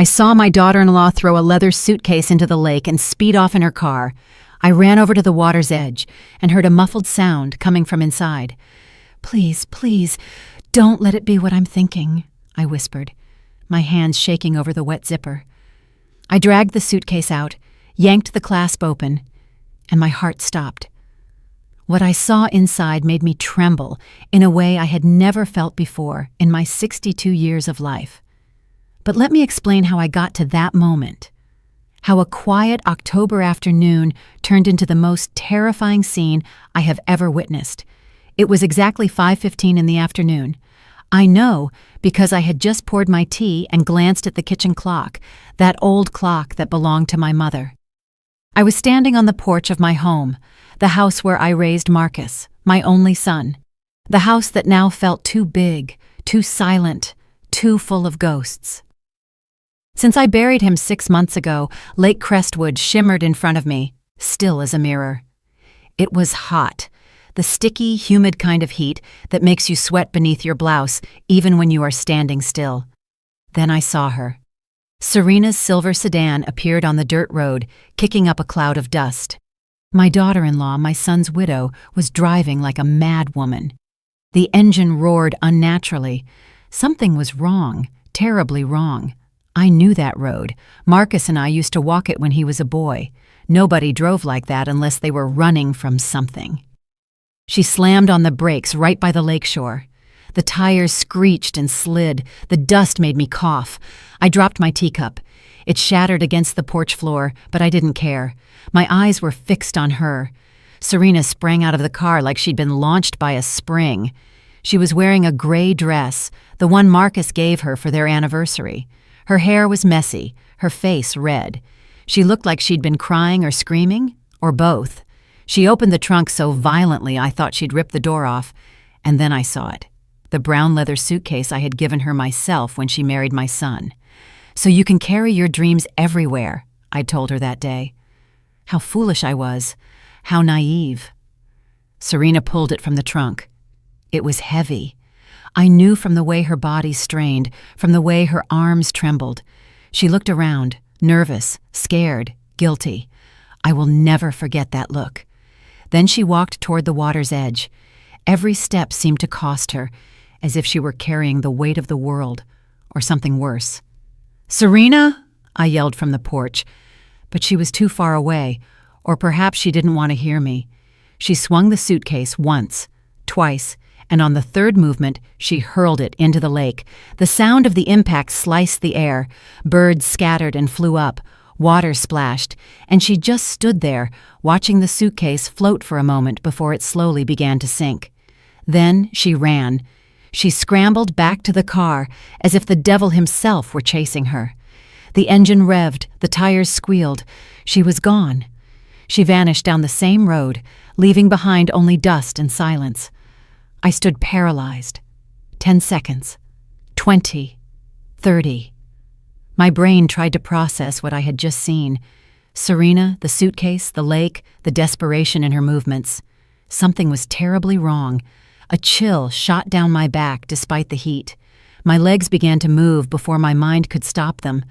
I saw my daughter-in-law throw a leather suitcase into the lake and speed off in her car. I ran over to the water's edge and heard a muffled sound coming from inside. "Please, please, don't let it be what I'm thinking," I whispered, my hands shaking over the wet zipper. I dragged the suitcase out, yanked the clasp open, and my heart stopped. What I saw inside made me tremble in a way I had never felt before in my 62 years of life. But let me explain how I got to that moment. How a quiet October afternoon turned into the most terrifying scene I have ever witnessed. It was exactly 5:15 in the afternoon. I know because I had just poured my tea and glanced at the kitchen clock, that old clock that belonged to my mother. I was standing on the porch of my home, the house where I raised Marcus, my only son. The house that now felt too big, too silent, too full of ghosts. Since I buried him 6 months ago, Lake Crestwood shimmered in front of me, still as a mirror. It was hot, the sticky, humid kind of heat that makes you sweat beneath your blouse even when you are standing still. Then I saw her. Serena's silver sedan appeared on the dirt road, kicking up a cloud of dust. My daughter-in-law, my son's widow, was driving like a mad woman. The engine roared unnaturally. Something was wrong, terribly wrong. I knew that road. Marcus and I used to walk it when he was a boy. Nobody drove like that unless they were running from something. She slammed on the brakes right by the lakeshore. The tires screeched and slid. The dust made me cough. I dropped my teacup. It shattered against the porch floor, but I didn't care. My eyes were fixed on her. Serena sprang out of the car like she'd been launched by a spring. She was wearing a gray dress, the one Marcus gave her for their anniversary. Her hair was messy, her face red. She looked like she'd been crying or screaming, or both. She opened the trunk so violently I thought she'd rip the door off, and then I saw it. The brown leather suitcase I had given her myself when she married my son. "So you can carry your dreams everywhere," I told her that day. How foolish I was, how naive. Serena pulled it from the trunk. It was heavy. I knew from the way her body strained, from the way her arms trembled. She looked around, nervous, scared, guilty. I will never forget that look. Then she walked toward the water's edge. Every step seemed to cost her, as if she were carrying the weight of the world, or something worse. "Serena!" I yelled from the porch, but she was too far away, or perhaps she didn't want to hear me. She swung the suitcase once, twice, and on the third movement, she hurled it into the lake. The sound of the impact sliced the air. Birds scattered and flew up. Water splashed, and she just stood there, watching the suitcase float for a moment before it slowly began to sink. Then she ran. She scrambled back to the car, as if the devil himself were chasing her. The engine revved, the tires squealed. She was gone. She vanished down the same road, leaving behind only dust and silence. I stood paralyzed. 10 seconds. 20. 30. My brain tried to process what I had just seen. Serena, the suitcase, the lake, the desperation in her movements. Something was terribly wrong. A chill shot down my back despite the heat. My legs began to move before my mind could stop them.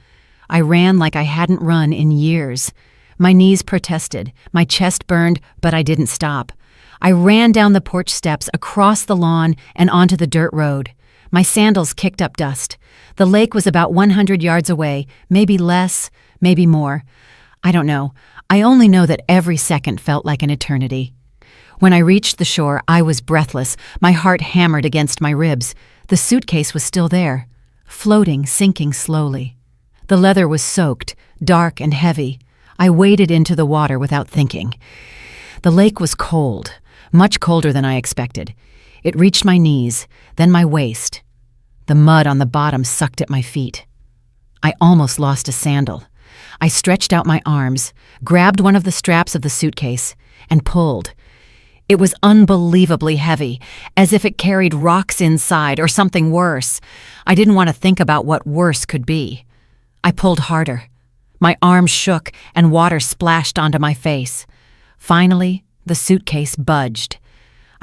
I ran like I hadn't run in years. My knees protested, my chest burned, but I didn't stop. I ran down the porch steps, across the lawn, and onto the dirt road. My sandals kicked up dust. The lake was about 100 yards away, maybe less, maybe more. I don't know. I only know that every second felt like an eternity. When I reached the shore, I was breathless, my heart hammered against my ribs. The suitcase was still there, floating, sinking slowly. The leather was soaked, dark and heavy. I waded into the water without thinking. The lake was cold, much colder than I expected. It reached my knees, then my waist. The mud on the bottom sucked at my feet. I almost lost a sandal. I stretched out my arms, grabbed one of the straps of the suitcase, and pulled. It was unbelievably heavy, as if it carried rocks inside or something worse. I didn't want to think about what worse could be. I pulled harder. My arms shook and water splashed onto my face. Finally, the suitcase budged.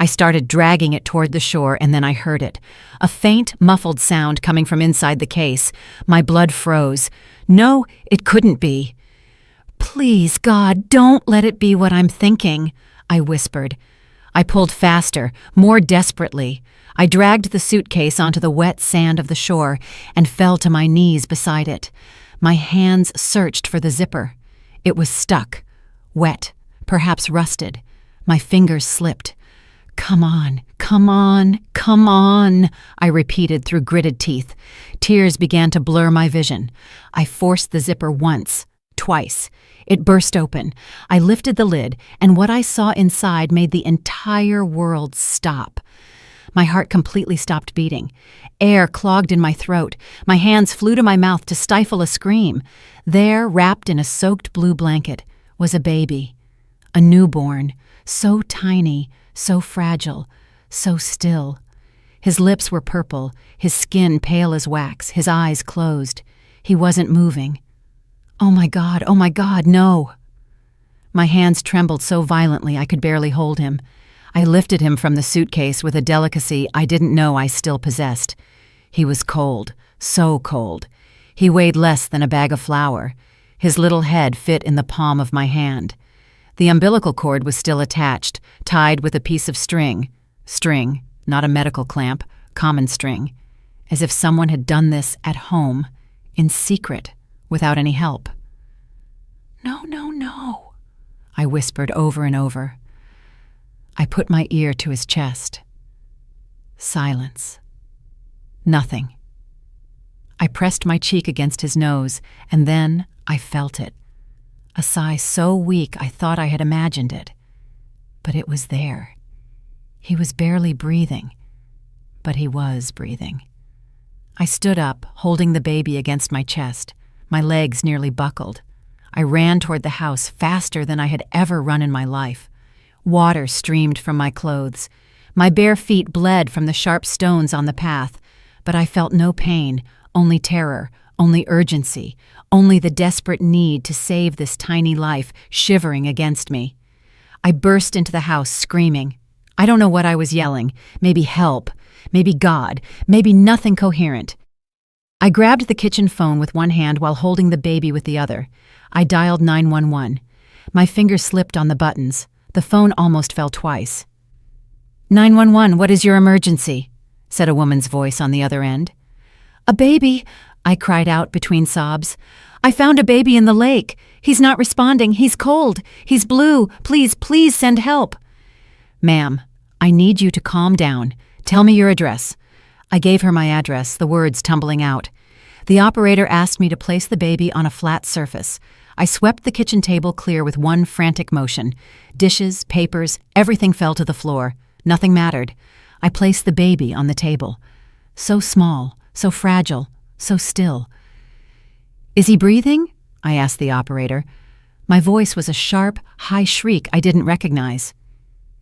I started dragging it toward the shore, and then I heard it. A faint, muffled sound coming from inside the case. My blood froze. No, it couldn't be. "Please, God, don't let it be what I'm thinking," I whispered. I pulled faster, more desperately. I dragged the suitcase onto the wet sand of the shore and fell to my knees beside it. My hands searched for the zipper. It was stuck, wet, perhaps rusted. My fingers slipped. "Come on, come on, come on," I repeated through gritted teeth. Tears began to blur my vision. I forced the zipper once, twice. It burst open. I lifted the lid, and what I saw inside made the entire world stop. My heart completely stopped beating. Air clogged in my throat. My hands flew to my mouth to stifle a scream. There, wrapped in a soaked blue blanket, was a baby. A newborn, so tiny, so fragile, so still. His lips were purple, his skin pale as wax, his eyes closed. He wasn't moving. Oh my God, no! My hands trembled so violently I could barely hold him. I lifted him from the suitcase with a delicacy I didn't know I still possessed. He was cold, so cold. He weighed less than a bag of flour. His little head fit in the palm of my hand. The umbilical cord was still attached, tied with a piece of string. String, not a medical clamp, common string. As if someone had done this at home, in secret, without any help. "No, no, no," I whispered over and over. I put my ear to his chest. Silence. Nothing. I pressed my cheek against his nose, and then I felt it. A sigh so weak I thought I had imagined it. But it was there. He was barely breathing, but he was breathing. I stood up, holding the baby against my chest. My legs nearly buckled. I ran toward the house faster than I had ever run in my life. Water streamed from my clothes. My bare feet bled from the sharp stones on the path, but I felt no pain, only terror, only urgency, only the desperate need to save this tiny life shivering against me. I burst into the house screaming. I don't know what I was yelling. Maybe help, maybe God, maybe nothing coherent. I grabbed the kitchen phone with one hand while holding the baby with the other. I dialed 911. My fingers slipped on the buttons. The phone almost fell twice. 911, what is your emergency?" said a woman's voice on the other end. "A baby," I cried out between sobs. "I found a baby in the lake. He's not responding. He's cold. He's blue. Please, please send help." "Ma'am, I need you to calm down. Tell me your address." I gave her my address, the words tumbling out. The operator asked me to place the baby on a flat surface. I swept the kitchen table clear with one frantic motion. Dishes, papers, everything fell to the floor. Nothing mattered. I placed the baby on the table. So small, so fragile, so still. "Is he breathing?" I asked the operator. My voice was a sharp, high shriek I didn't recognize.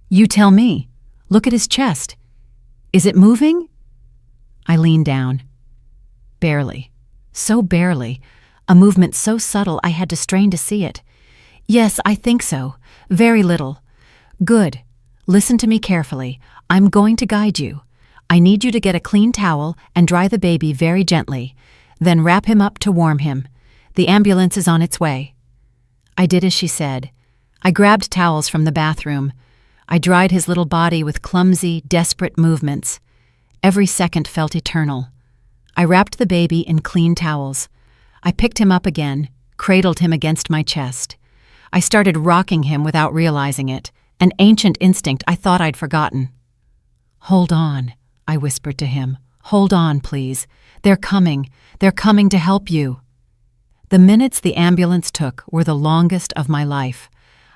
"You tell me. Look at his chest. Is it moving?" I leaned down. Barely. So barely. A movement so subtle I had to strain to see it. "Yes, I think so. Very little." "Good. Listen to me carefully. I'm going to guide you. I need you to get a clean towel and dry the baby very gently. Then wrap him up to warm him. The ambulance is on its way." I did as she said. I grabbed towels from the bathroom. I dried his little body with clumsy, desperate movements. Every second felt eternal. I wrapped the baby in clean towels. I picked him up again, cradled him against my chest. I started rocking him without realizing it, an ancient instinct I thought I'd forgotten. "Hold on," I whispered to him. "Hold on, please. They're coming. They're coming to help you." The minutes the ambulance took were the longest of my life.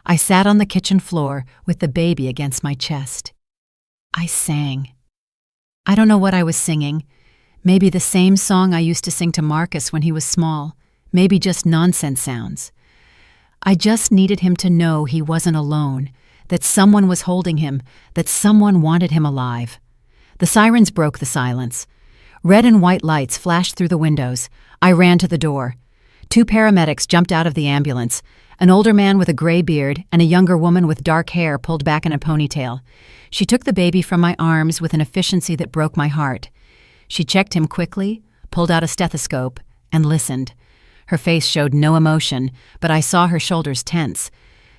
I sat on the kitchen floor with the baby against my chest. I sang. I don't know what I was singing. Maybe the same song I used to sing to Marcus when he was small. Maybe just nonsense sounds. I just needed him to know he wasn't alone, that someone was holding him, that someone wanted him alive. The sirens broke the silence. Red and white lights flashed through the windows. I ran to the door. Two paramedics jumped out of the ambulance, an older man with a gray beard and a younger woman with dark hair pulled back in a ponytail. She took the baby from my arms with an efficiency that broke my heart. She checked him quickly, pulled out a stethoscope, and listened. Her face showed no emotion, but I saw her shoulders tense.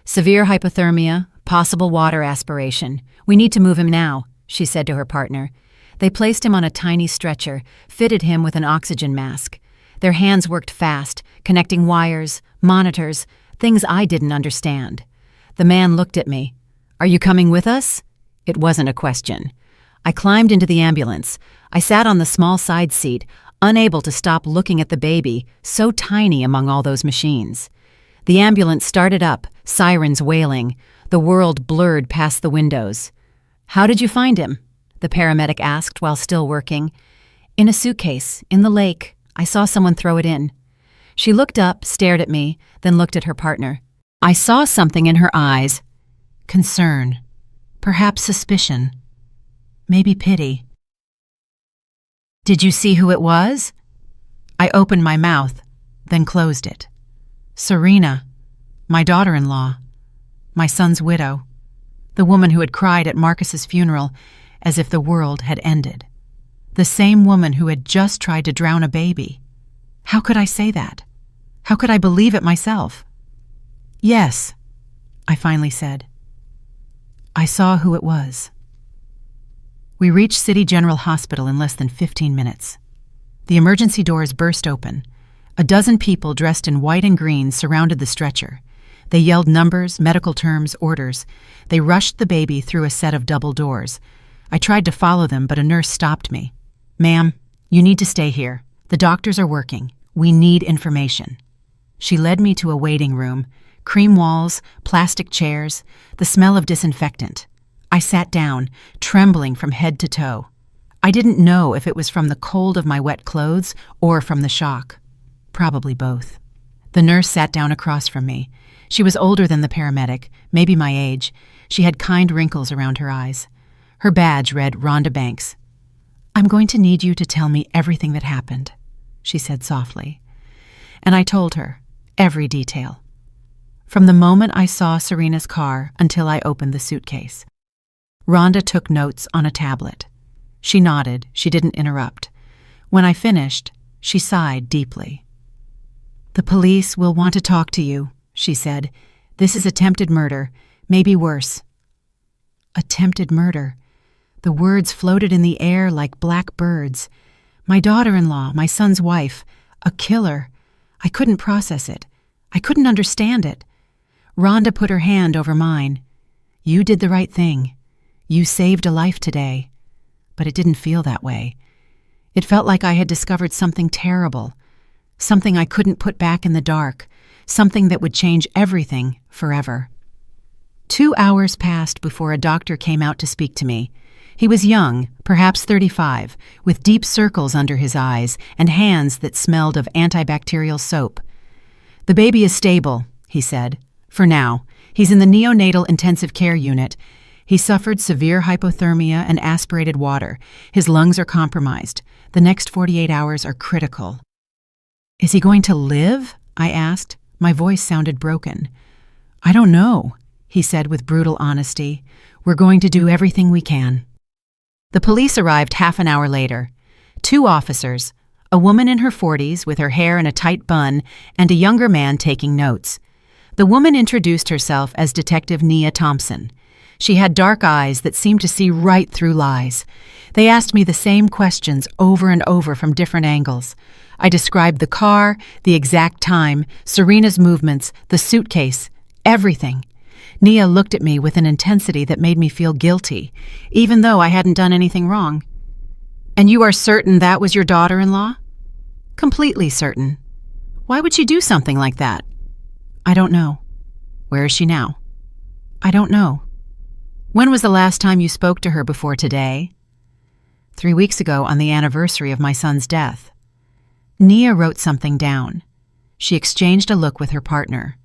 Severe hypothermia, possible water aspiration. We need to move him now, she said to her partner. They placed him on a tiny stretcher, fitted him with an oxygen mask. Their hands worked fast, connecting wires, monitors, things I didn't understand. The man looked at me. "Are you coming with us?" It wasn't a question. I climbed into the ambulance. I sat on the small side seat, unable to stop looking at the baby, so tiny among all those machines. The ambulance started up, sirens wailing. The world blurred past the windows. "How did you find him?" the paramedic asked while still working. "In a suitcase, in the lake. I saw someone throw it in." She looked up, stared at me, then looked at her partner. I saw something in her eyes. Concern. Perhaps suspicion. Maybe pity. "Did you see who it was?" I opened my mouth, then closed it. Serena, my daughter-in-law, my son's widow, the woman who had cried at Marcus's funeral as if the world had ended. The same woman who had just tried to drown a baby. How could I say that? How could I believe it myself? "Yes," I finally said. "I saw who it was." We reached City General Hospital in less than 15 minutes. The emergency doors burst open. A dozen people dressed in white and green surrounded the stretcher. They yelled numbers, medical terms, orders. They rushed the baby through a set of double doors. I tried to follow them, but a nurse stopped me. "Ma'am, you need to stay here. The doctors are working. We need information." She led me to a waiting room. Cream walls, plastic chairs, the smell of disinfectant. I sat down, trembling from head to toe. I didn't know if it was from the cold of my wet clothes or from the shock. Probably both. The nurse sat down across from me. She was older than the paramedic, maybe my age. She had kind wrinkles around her eyes. Her badge read Rhonda Banks. "I'm going to need you to tell me everything that happened," she said softly. And I told her, every detail. From the moment I saw Serena's car until I opened the suitcase. Rhonda took notes on a tablet. She nodded. She didn't interrupt. When I finished, she sighed deeply. "The police will want to talk to you," she said. "This is attempted murder, maybe worse." Attempted murder. The words floated in the air like black birds. My daughter-in-law, my son's wife, a killer. I couldn't process it. I couldn't understand it. Rhonda put her hand over mine. "You did the right thing. You saved a life today." But it didn't feel that way. It felt like I had discovered something terrible, something I couldn't put back in the dark, something that would change everything forever. 2 hours passed before a doctor came out to speak to me. He was young, perhaps 35, with deep circles under his eyes and hands that smelled of antibacterial soap. "The baby is stable," he said. "For now. He's in the neonatal intensive care unit. He suffered severe hypothermia and aspirated water. His lungs are compromised. The next 48 hours are critical." "Is he going to live?" I asked. My voice sounded broken. "I don't know," he said with brutal honesty. "We're going to do everything we can." The police arrived half an hour later. 2 officers, a woman in her 40s with her hair in a tight bun, and a younger man taking notes. The woman introduced herself as Detective Nia Thompson. She had dark eyes that seemed to see right through lies. They asked me the same questions over and over from different angles. I described the car, the exact time, Serena's movements, the suitcase, everything. Nia looked at me with an intensity that made me feel guilty, even though I hadn't done anything wrong. "And you are certain that was your daughter-in-law?" "Completely certain." "Why would she do something like that?" "I don't know." "Where is she now?" "I don't know." "When was the last time you spoke to her before today?" 3 weeks ago on the anniversary of my son's death. Nia wrote something down. She exchanged a look with her partner.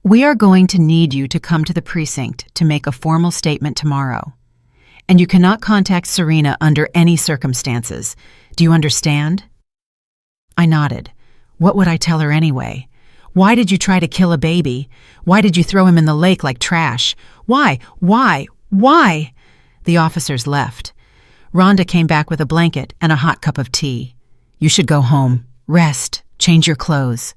"We are going to need you to come to the precinct to make a formal statement tomorrow. And you cannot contact Serena under any circumstances. Do you understand?" I nodded. What would I tell her anyway? Why did you try to kill a baby? Why did you throw him in the lake like trash? Why? Why? The officers left. Rhonda came back with a blanket and a hot cup of tea. You should go home, rest, change your clothes.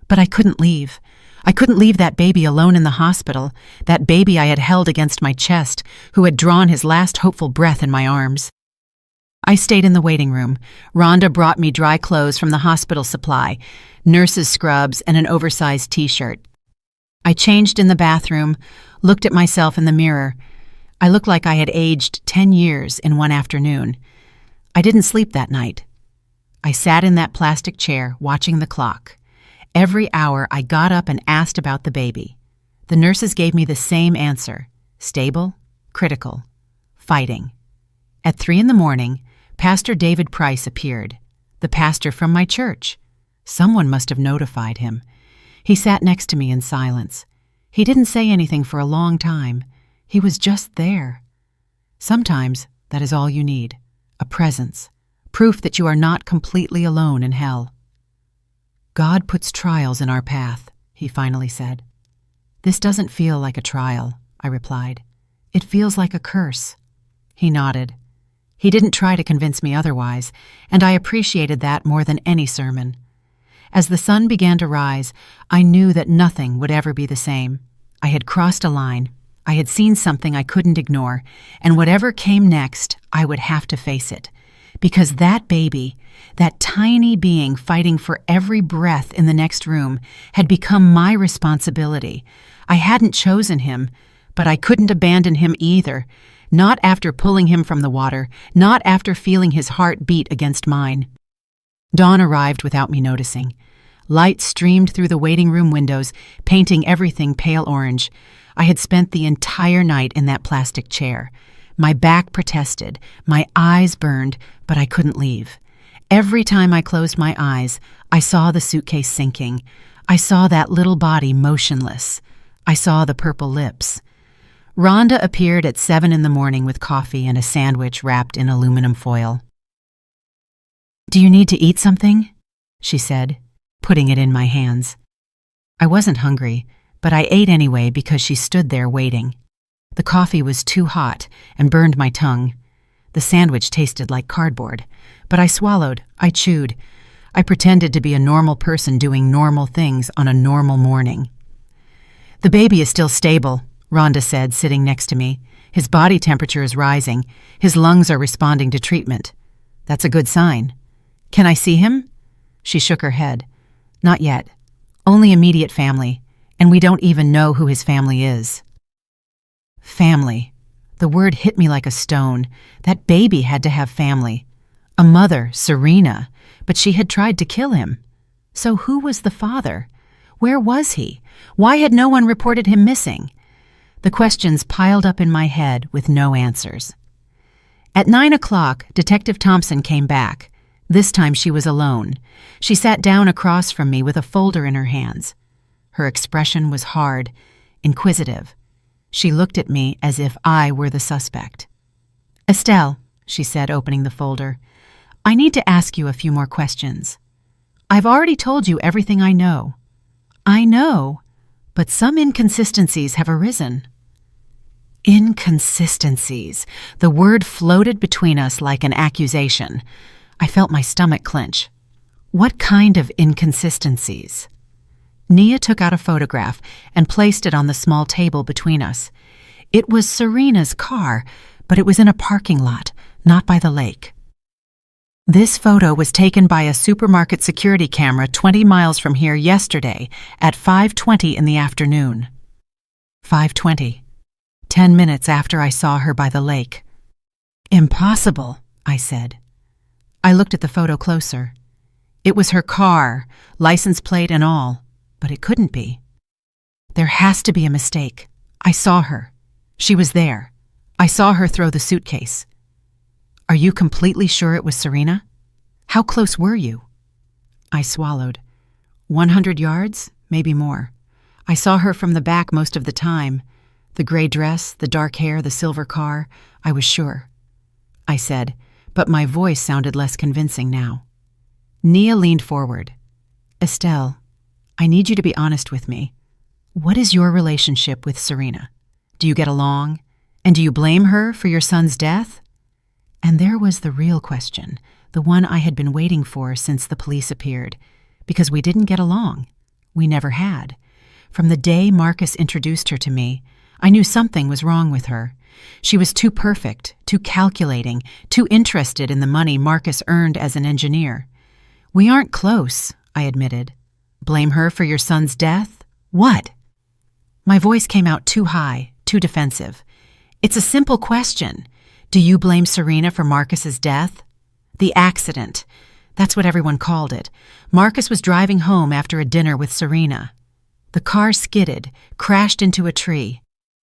But I couldn't leave. I couldn't leave that baby alone in the hospital, that baby I had held against my chest, who had drawn his last hopeful breath in my arms. I stayed in the waiting room. Rhonda brought me dry clothes from the hospital supply, nurse's scrubs and an oversized t-shirt. I changed in the bathroom, looked at myself in the mirror. I looked like I had aged 10 years in one afternoon. I didn't sleep that night. I sat in that plastic chair, watching the clock. Every hour I got up and asked about the baby. The nurses gave me the same answer: stable, critical, fighting. At 3 a.m, Pastor David Price appeared, the pastor from my church. Someone must have notified him. He sat next to me in silence. He didn't say anything for a long time. He was just there. Sometimes that is all you need, a presence, proof that you are not completely alone in hell. God puts trials in our path, he finally said. This doesn't feel like a trial, I replied. It feels like a curse. He nodded. He didn't try to convince me otherwise, and I appreciated that more than any sermon. As the sun began to rise, I knew that nothing would ever be the same. I had crossed a line. I had seen something I couldn't ignore, and whatever came next, I would have to face it. Because that baby, that tiny being fighting for every breath in the next room, had become my responsibility. I hadn't chosen him, but I couldn't abandon him either. Not after pulling him from the water, not after feeling his heart beat against mine. Dawn arrived without me noticing. Light streamed through the waiting room windows, painting everything pale orange. I had spent the entire night in that plastic chair. My back protested, my eyes burned, but I couldn't leave. Every time I closed my eyes, I saw the suitcase sinking. I saw that little body motionless. I saw the purple lips. Rhonda appeared at 7 a.m. with coffee and a sandwich wrapped in aluminum foil. "Do you need to eat something?" she said, putting it in my hands. I wasn't hungry, but I ate anyway because she stood there waiting. The coffee was too hot and burned my tongue. The sandwich tasted like cardboard, but I swallowed, I chewed. I pretended to be a normal person doing normal things on a normal morning. "The baby is still stable," Rhonda said, sitting next to me. "His body temperature is rising. His lungs are responding to treatment. That's a good sign. Can I see him?" She shook her head. "Not yet. Only immediate family, and we don't even know who his family is." Family. The word hit me like a stone. That baby had to have family. A mother, Serena, but she had tried to kill him. So who was the father? Where was he? Why had no one reported him missing? The questions piled up in my head with no answers. At 9 o'clock, Detective Thompson came back. This time she was alone. She sat down across from me with a folder in her hands. Her expression was hard, inquisitive. She looked at me as if I were the suspect. "Estelle," she said, opening the folder, "I need to ask you a few more questions. I've already told you everything I know." "I know, but some inconsistencies have arisen." Inconsistencies. The word floated between us like an accusation. I felt my stomach clench. What kind of inconsistencies? Nia took out a photograph and placed it on the small table between us. It was Serena's car, but it was in a parking lot, not by the lake. "This photo was taken by a supermarket security camera 20 miles from here yesterday at 5:20 in the afternoon." 5:20. 10 minutes after I saw her by the lake. "Impossible," I said. I looked at the photo closer. It was her car, license plate and all, but it couldn't be. There has to be a mistake. I saw her. She was there. I saw her throw the suitcase. "Are you completely sure it was Serena? How close were you?" I swallowed. 100 yards, maybe more. I saw her from the back most of the time. The gray dress, the dark hair, the silver car. I was sure. I said, but my voice sounded less convincing now. Nia leaned forward. Estelle, I need you to be honest with me. What is your relationship with Serena? Do you get along? And do you blame her for your son's death? And there was the real question, the one I had been waiting for since the police appeared. Because we didn't get along. We never had. From the day Marcus introduced her to me, I knew something was wrong with her. She was too perfect, too calculating, too interested in the money Marcus earned as an engineer. We aren't close, I admitted. Blame her for your son's death? What? My voice came out too high, too defensive. It's a simple question. Do you blame Serena for Marcus's death? The accident. That's what everyone called it. Marcus was driving home after a dinner with Serena. The car skidded, crashed into a tree.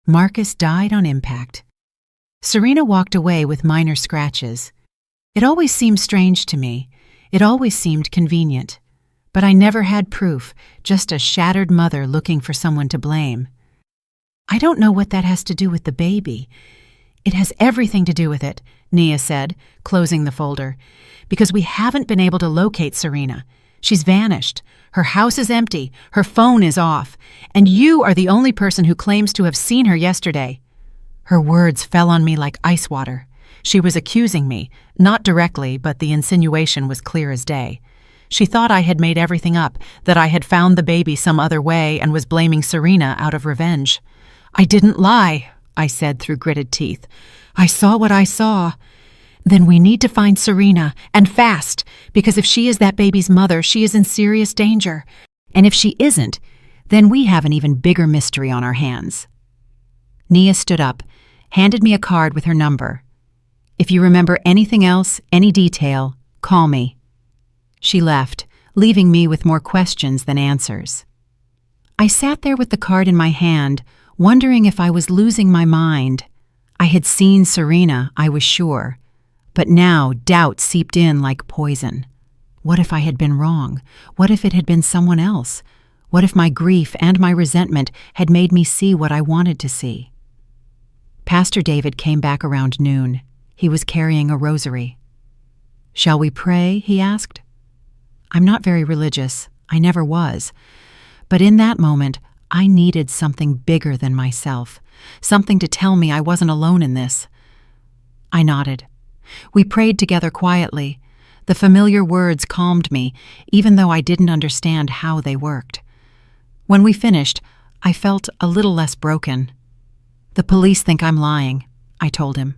Marcus died on impact. Serena walked away with minor scratches. It always seemed strange to me. It always seemed convenient. But I never had proof, just a shattered mother looking for someone to blame. I don't know what that has to do with the baby. It has everything to do with it, Nia said, closing the folder. Because we haven't been able to locate Serena. She's vanished. Her house is empty. Her phone is off. And you are the only person who claims to have seen her yesterday. Her words fell on me like ice water. She was accusing me, not directly, but the insinuation was clear as day. She thought I had made everything up, that I had found the baby some other way and was blaming Serena out of revenge. I didn't lie, I said through gritted teeth. I saw what I saw. Then we need to find Serena, and fast, because if she is that baby's mother, she is in serious danger. And if she isn't, then we have an even bigger mystery on our hands. Nia stood up, handed me a card with her number. If you remember anything else, any detail, call me. She left, leaving me with more questions than answers. I sat there with the card in my hand, wondering if I was losing my mind. I had seen Serena, I was sure. But now doubt seeped in like poison. What if I had been wrong? What if it had been someone else? What if my grief and my resentment had made me see what I wanted to see? Pastor David came back around noon. He was carrying a rosary. "Shall we pray?" he asked. I'm not very religious. I never was. But in that moment, I needed something bigger than myself, something to tell me I wasn't alone in this. I nodded. We prayed together quietly. The familiar words calmed me, even though I didn't understand how they worked. When we finished, I felt a little less broken. The police think I'm lying, I told him.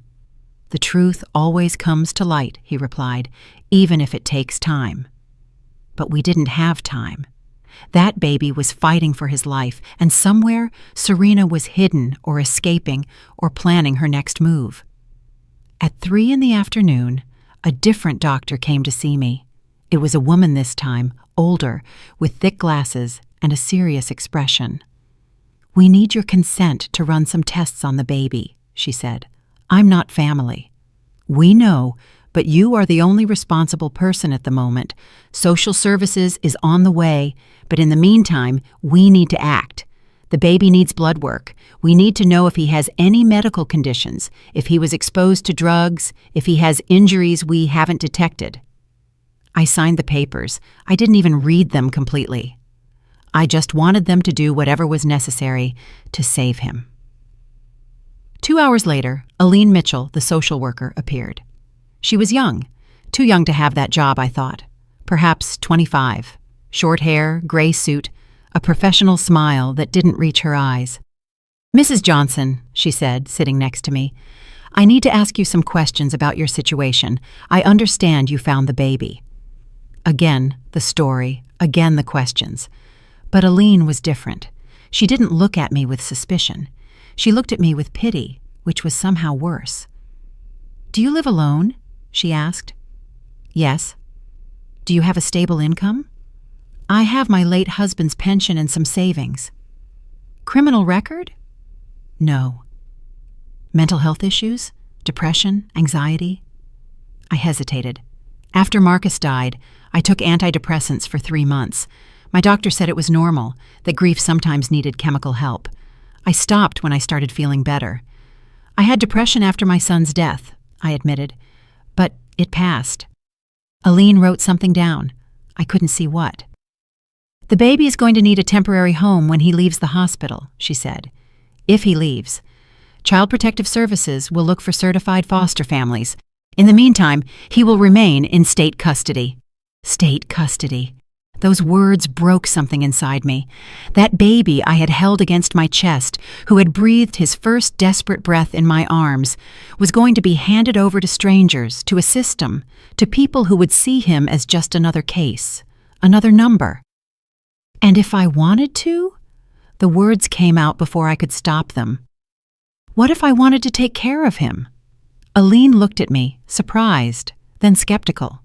The truth always comes to light, he replied, even if it takes time. But we didn't have time. That baby was fighting for his life, and somewhere Serena was hidden or escaping or planning her next move. At 3 p.m, a different doctor came to see me. It was a woman this time, older, with thick glasses and a serious expression. "We need your consent to run some tests on the baby," she said. "I'm not family." "We know, but you are the only responsible person at the moment. Social services is on the way, but in the meantime, we need to act. The baby needs blood work. We need to know if he has any medical conditions, if he was exposed to drugs, if he has injuries we haven't detected." I signed the papers. I didn't even read them completely. I just wanted them to do whatever was necessary to save him. 2 hours later, Aline Mitchell, the social worker, appeared. She was young. Too young to have that job, I thought. Perhaps 25. Short hair, gray suit, a professional smile that didn't reach her eyes. "Mrs. Johnson," she said, sitting next to me, "I need to ask you some questions about your situation. I understand you found the baby." Again, the story, again the questions. But Aline was different. She didn't look at me with suspicion. She looked at me with pity, which was somehow worse. "Do you live alone?" she asked. "Yes." "Do you have a stable income?" "I have my late husband's pension and some savings." "Criminal record?" "No." "Mental health issues? Depression? Anxiety?" I hesitated. After Marcus died, I took antidepressants for 3 months. My doctor said it was normal, that grief sometimes needed chemical help. I stopped when I started feeling better. "I had depression after my son's death," I admitted, "but it passed." Aline wrote something down. I couldn't see what. "The baby is going to need a temporary home when he leaves the hospital," she said. "If he leaves. Child Protective Services will look for certified foster families. In the meantime, he will remain in state custody." State custody. Those words broke something inside me. That baby I had held against my chest, who had breathed his first desperate breath in my arms, was going to be handed over to strangers, to a system, to people who would see him as just another case, another number. And if I wanted to? The words came out before I could stop them. What if I wanted to take care of him? Aline looked at me, surprised, then skeptical.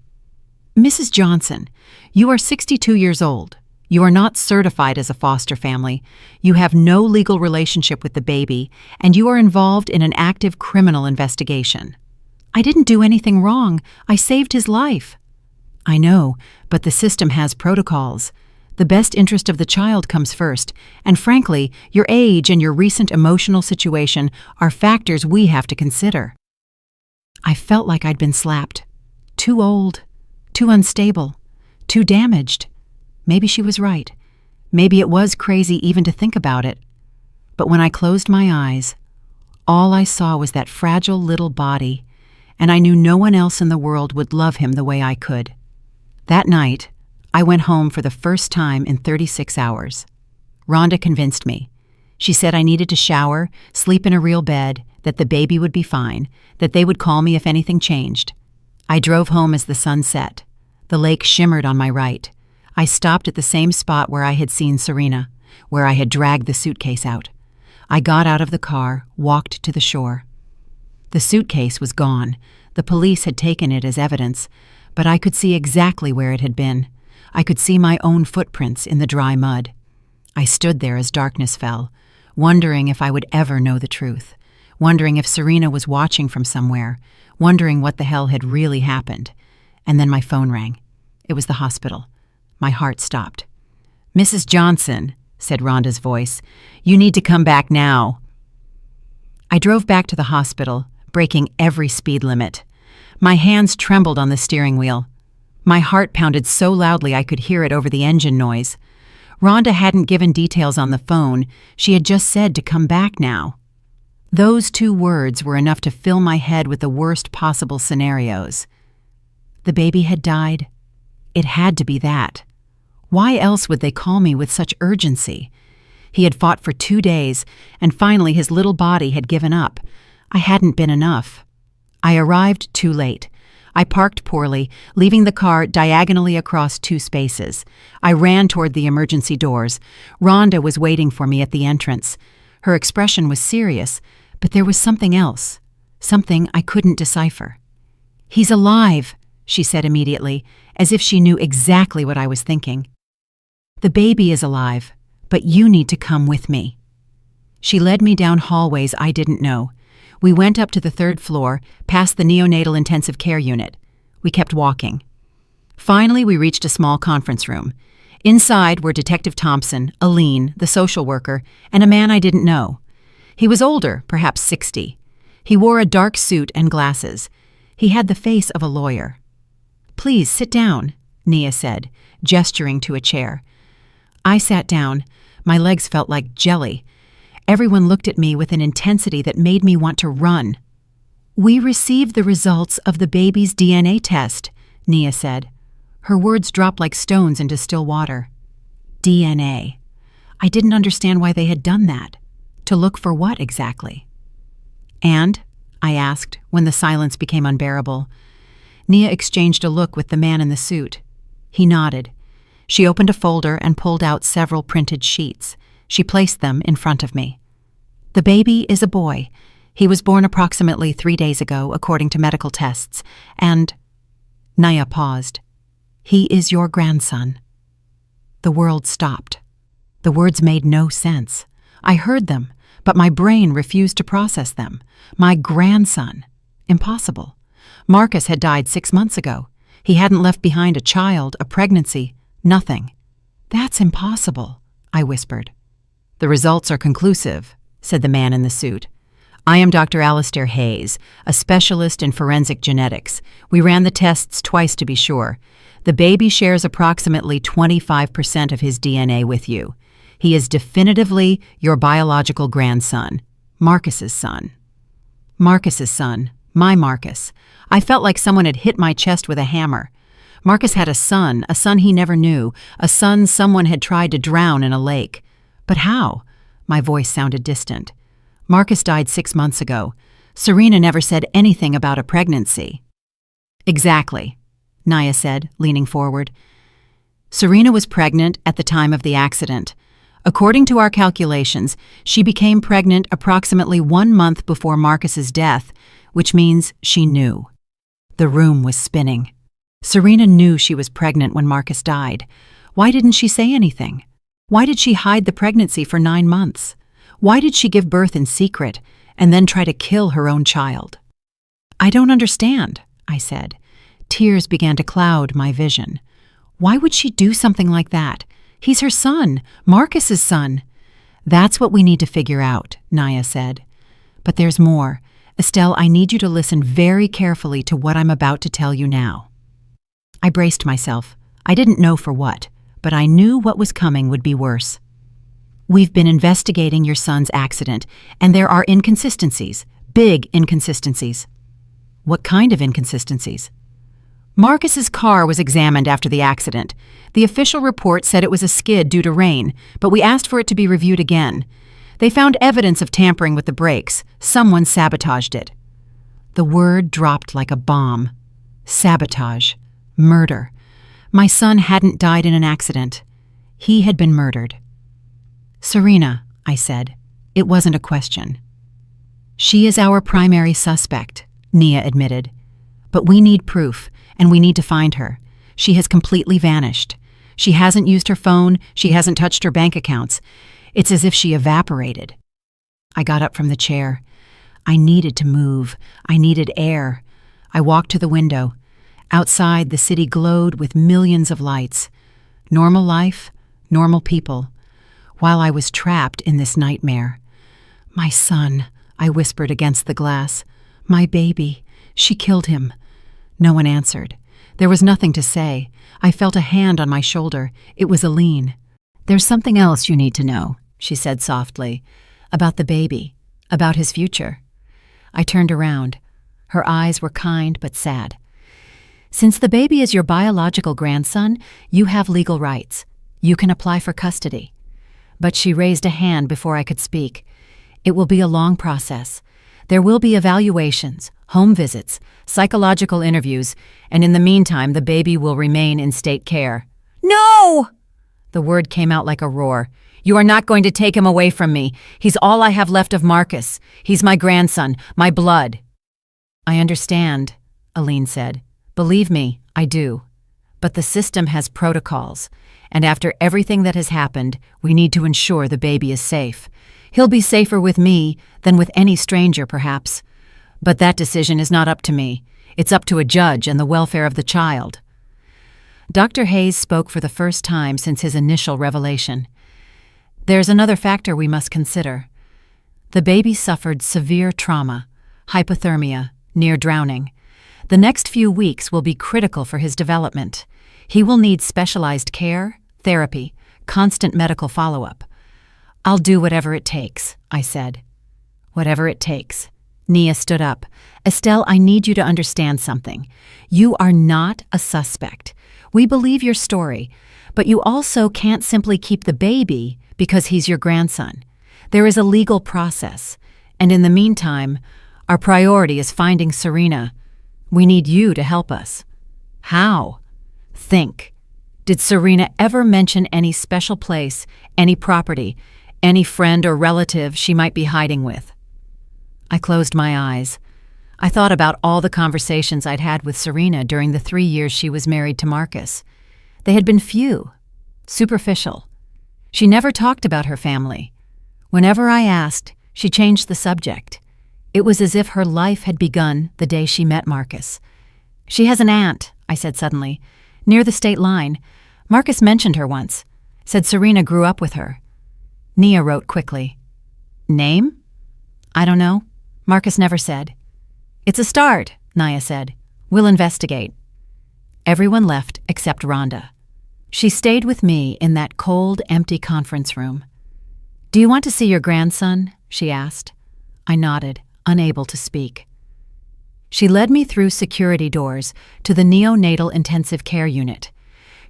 "Mrs. Johnson, you are 62 years old. You are not certified as a foster family. You have no legal relationship with the baby, and you are involved in an active criminal investigation." "I didn't do anything wrong. I saved his life." "I know, but the system has protocols. The best interest of the child comes first, and frankly, your age and your recent emotional situation are factors we have to consider." I felt like I'd been slapped. Too old. Too unstable, too damaged. Maybe she was right. Maybe it was crazy even to think about it. But when I closed my eyes, all I saw was that fragile little body, and I knew no one else in the world would love him the way I could. That night, I went home for the first time in 36 hours. Rhonda convinced me. She said I needed to shower, sleep in a real bed, that the baby would be fine, that they would call me if anything changed. I drove home as the sun set. The lake shimmered on my right. I stopped at the same spot where I had seen Serena, where I had dragged the suitcase out. I got out of the car, walked to the shore. The suitcase was gone. The police had taken it as evidence, but I could see exactly where it had been. I could see my own footprints in the dry mud. I stood there as darkness fell, wondering if I would ever know the truth, wondering if Serena was watching from somewhere, wondering what the hell had really happened. And then my phone rang. It was the hospital. My heart stopped. "Mrs. Johnson," said Rhonda's voice, "you need to come back now." I drove back to the hospital, breaking every speed limit. My hands trembled on the steering wheel. My heart pounded so loudly I could hear it over the engine noise. Rhonda hadn't given details on the phone. She had just said to come back now. Those two words were enough to fill my head with the worst possible scenarios. The baby had died. It had to be that. Why else would they call me with such urgency? He had fought for 2 days, and finally his little body had given up. I hadn't been enough. I arrived too late. I parked poorly, leaving the car diagonally across 2 spaces. I ran toward the emergency doors. Rhonda was waiting for me at the entrance. Her expression was serious, but there was something else, something I couldn't decipher. "He's alive," she said immediately, as if she knew exactly what I was thinking. "The baby is alive, but you need to come with me." She led me down hallways I didn't know. We went up to the 3rd floor, past the neonatal intensive care unit. We kept walking. Finally, we reached a small conference room. Inside were Detective Thompson, Aline, the social worker, and a man I didn't know. He was older, perhaps 60. He wore a dark suit and glasses. He had the face of a lawyer. "Please, sit down," Nia said, gesturing to a chair. I sat down. My legs felt like jelly. Everyone looked at me with an intensity that made me want to run. "We received the results of the baby's DNA test," Nia said. Her words dropped like stones into still water. DNA. I didn't understand why they had done that. To look for what exactly? "And?" I asked, when the silence became unbearable. Nia exchanged a look with the man in the suit. He nodded. She opened a folder and pulled out several printed sheets. She placed them in front of me. "The baby is a boy. He was born approximately 3 days ago, according to medical tests, and—" Nia paused. "He is your grandson." The world stopped. The words made no sense. I heard them, but my brain refused to process them. My grandson. Impossible. Marcus had died 6 months ago. He hadn't left behind a child, a pregnancy, nothing. "That's impossible," I whispered. "The results are conclusive," said the man in the suit. I am Dr. Alistair Hayes, a specialist in forensic genetics. We ran the tests twice to be sure. The baby shares approximately 25% of his DNA with you. He is definitively your biological grandson, Marcus's son. Marcus's son, my Marcus. I felt like someone had hit my chest with a hammer. Marcus had a son he never knew, a son someone had tried to drown in a lake. But how? My voice sounded distant. Marcus died 6 months ago. Serena never said anything about a pregnancy. Exactly, Naya said, leaning forward. Serena was pregnant at the time of the accident. According to our calculations, she became pregnant approximately 1 month before Marcus's death, which means she knew. The room was spinning. Serena knew she was pregnant when Marcus died. Why didn't she say anything? Why did she hide the pregnancy for 9 months? Why did she give birth in secret and then try to kill her own child? I don't understand, I said. Tears began to cloud my vision. Why would she do something like that? He's her son, Marcus's son. That's what we need to figure out, Naya said. But there's more. Estelle, I need you to listen very carefully to what I'm about to tell you now. I braced myself. I didn't know for what, but I knew what was coming would be worse. We've been investigating your son's accident, and there are inconsistencies, big inconsistencies. What kind of inconsistencies? Marcus's car was examined after the accident. The official report said it was a skid due to rain, but we asked for it to be reviewed again. They found evidence of tampering with the brakes. Someone sabotaged it. The word dropped like a bomb. Sabotage. Murder. My son hadn't died in an accident. He had been murdered. Serena, I said. It wasn't a question. She is our primary suspect, Nia admitted. But we need proof, and we need to find her. She has completely vanished. She hasn't used her phone, she hasn't touched her bank accounts. It's as if she evaporated. I got up from the chair. I needed to move. I needed air. I walked to the window. Outside, the city glowed with millions of lights. Normal life, normal people. While I was trapped in this nightmare. My son, I whispered against the glass. My baby. She killed him. No one answered. There was nothing to say. I felt a hand on my shoulder. It was Aline. There's something else you need to know, she said softly. About the baby. About his future. I turned around. Her eyes were kind but sad. Since the baby is your biological grandson, you have legal rights. You can apply for custody. But she raised a hand before I could speak. It will be a long process. There will be evaluations, home visits, psychological interviews, and in the meantime, the baby will remain in state care. No! The word came out like a roar. You are not going to take him away from me. He's all I have left of Marcus. He's my grandson, my blood. I understand, Aline said. Believe me, I do. But the system has protocols, and after everything that has happened, we need to ensure the baby is safe. He'll be safer with me than with any stranger, perhaps. But that decision is not up to me. It's up to a judge and the welfare of the child. Dr. Hayes spoke for the first time since his initial revelation. There's another factor we must consider. The baby suffered severe trauma, hypothermia, near drowning. The next few weeks will be critical for his development. He will need specialized care, therapy, constant medical follow-up. I'll do whatever it takes, I said. Whatever it takes. Nia stood up. Estelle, I need you to understand something. You are not a suspect. We believe your story, but you also can't simply keep the baby because he's your grandson. There is a legal process, and in the meantime, our priority is finding Serena. We need you to help us. How? Think. Did Serena ever mention any special place, any property, any friend or relative she might be hiding with? I closed my eyes. I thought about all the conversations I'd had with Serena during the 3 years she was married to Marcus. They had been few, superficial. She never talked about her family. Whenever I asked, she changed the subject. It was as if her life had begun the day she met Marcus. She has an aunt, I said suddenly, near the state line. Marcus mentioned her once, said Serena grew up with her. Nia wrote quickly. Name? I don't know. Marcus never said. It's a start, Naya said. We'll investigate. Everyone left except Rhonda. She stayed with me in that cold, empty conference room. Do you want to see your grandson? She asked. I nodded, unable to speak. She led me through security doors to the neonatal intensive care unit.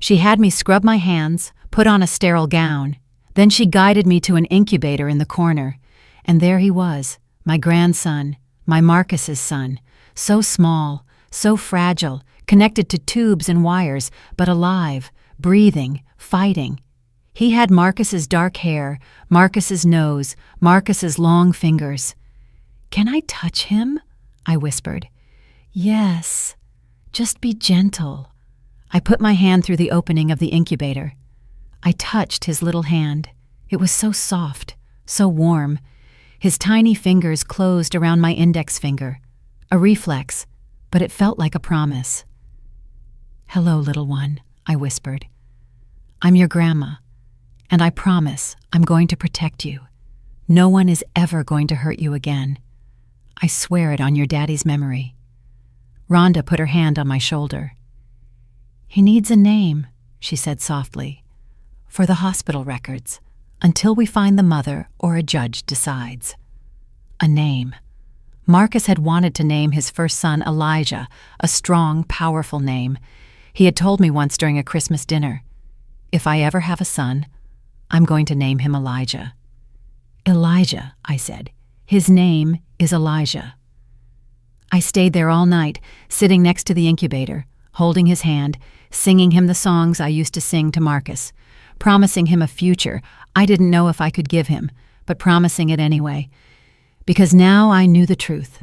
She had me scrub my hands, put on a sterile gown. Then she guided me to an incubator in the corner. And there he was, my grandson, my Marcus's son, so small, so fragile, connected to tubes and wires, but alive, breathing, fighting. He had Marcus's dark hair, Marcus's nose, Marcus's long fingers. Can I touch him? I whispered. Yes. Just be gentle. I put my hand through the opening of the incubator. I touched his little hand. It was so soft, so warm. His tiny fingers closed around my index finger. A reflex, but it felt like a promise. Hello, little one, I whispered. I'm your grandma, and I promise I'm going to protect you. No one is ever going to hurt you again. I swear it on your daddy's memory. Rhonda put her hand on my shoulder. He needs a name, she said softly, for the hospital records, until we find the mother or a judge decides. A name. Marcus had wanted to name his first son Elijah, a strong, powerful name. He had told me once during a Christmas dinner, if I ever have a son, I'm going to name him Elijah. Elijah, I said. His name is Elijah. I stayed there all night, sitting next to the incubator, holding his hand, singing him the songs I used to sing to Marcus, promising him a future I didn't know if I could give him, but promising it anyway. Because now I knew the truth.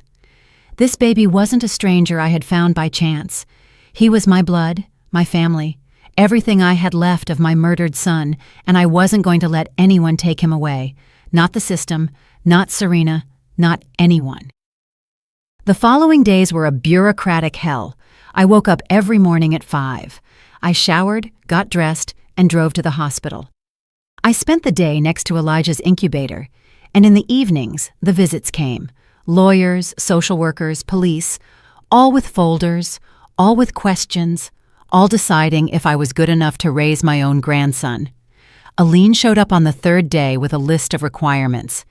This baby wasn't a stranger I had found by chance. He was my blood, my family, everything I had left of my murdered son, and I wasn't going to let anyone take him away. Not the system, not Serena, not anyone. The following days were a bureaucratic hell. I woke up every morning at 5. I showered, got dressed, and drove to the hospital. I spent the day next to Elijah's incubator, and in the evenings, the visits came. Lawyers, social workers, police, all with folders, all with questions, all deciding if I was good enough to raise my own grandson. Aline showed up on the third day with a list of requirements.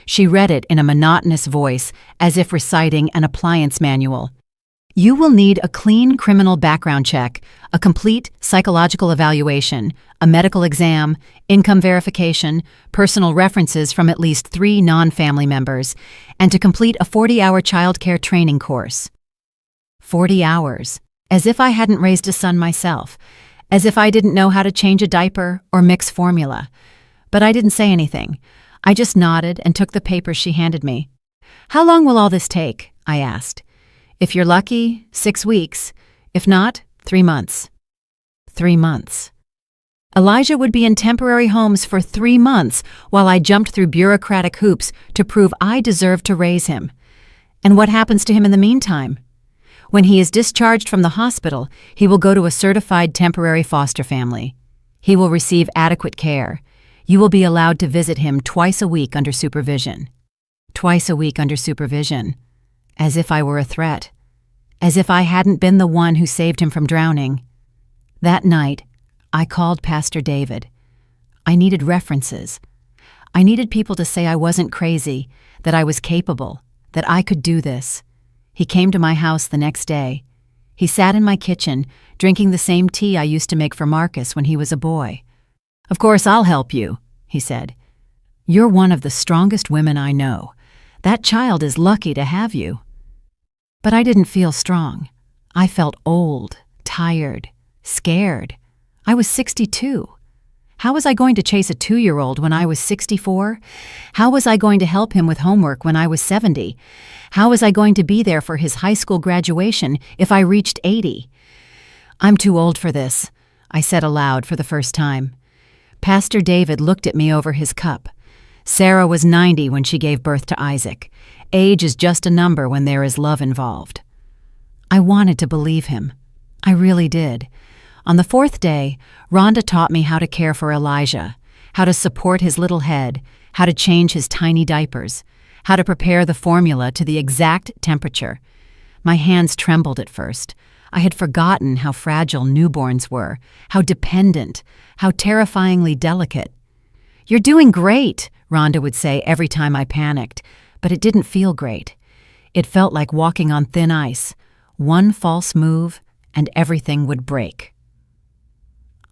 She read it in a monotonous voice, as if reciting an appliance manual. You will need a clean criminal background check, a complete psychological evaluation, a medical exam, income verification, personal references from at least 3 non-family members, and to complete a 40-hour childcare training course. 40 hours. As if I hadn't raised a son myself. As if I didn't know how to change a diaper or mix formula. But I didn't say anything. I just nodded and took the papers she handed me. How long will all this take? I asked. If you're lucky, 6 weeks. If not, 3 months. 3 months. Elijah would be in temporary homes for 3 months while I jumped through bureaucratic hoops to prove I deserved to raise him. And what happens to him in the meantime? When he is discharged from the hospital, he will go to a certified temporary foster family. He will receive adequate care. You will be allowed to visit him twice a week under supervision. Twice a week under supervision. As if I were a threat. As if I hadn't been the one who saved him from drowning. That night, I called Pastor David. I needed references. I needed people to say I wasn't crazy, that I was capable, that I could do this. He came to my house the next day. He sat in my kitchen, drinking the same tea I used to make for Marcus when he was a boy. Of course, I'll help you, he said. You're one of the strongest women I know. That child is lucky to have you. But I didn't feel strong. I felt old, tired, scared. I was 62. How was I going to chase a 2-year-old when I was 64? How was I going to help him with homework when I was 70? How was I going to be there for his high school graduation if I reached 80? I'm too old for this, I said aloud for the first time. Pastor David looked at me over his cup. Sarah was 90 when she gave birth to Isaac. Age is just a number when there is love involved. I wanted to believe him. I really did. On the 4th day, Rhonda taught me how to care for Elijah, how to support his little head, how to change his tiny diapers, how to prepare the formula to the exact temperature. My hands trembled at first. I had forgotten how fragile newborns were, how dependent, how terrifyingly delicate. "You're doing great," Rhonda would say every time I panicked, but it didn't feel great. It felt like walking on thin ice. One false move, and everything would break.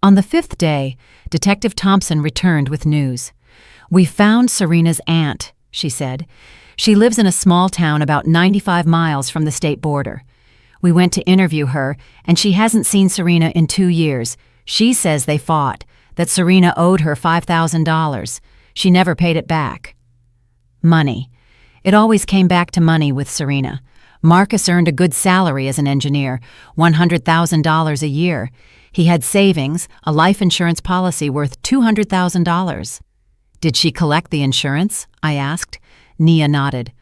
On the 5th day, Detective Thompson returned with news. "We found Serena's aunt," she said. "She lives in a small town about 95 miles from the state border. We went to interview her, and she hasn't seen Serena in 2 years. She says they fought, that Serena owed her $5,000. She never paid it back." Money. It always came back to money with Serena. Marcus earned a good salary as an engineer, $100,000 a year. He had savings, a life insurance policy worth $200,000. "Did she collect the insurance?" I asked. Nia nodded.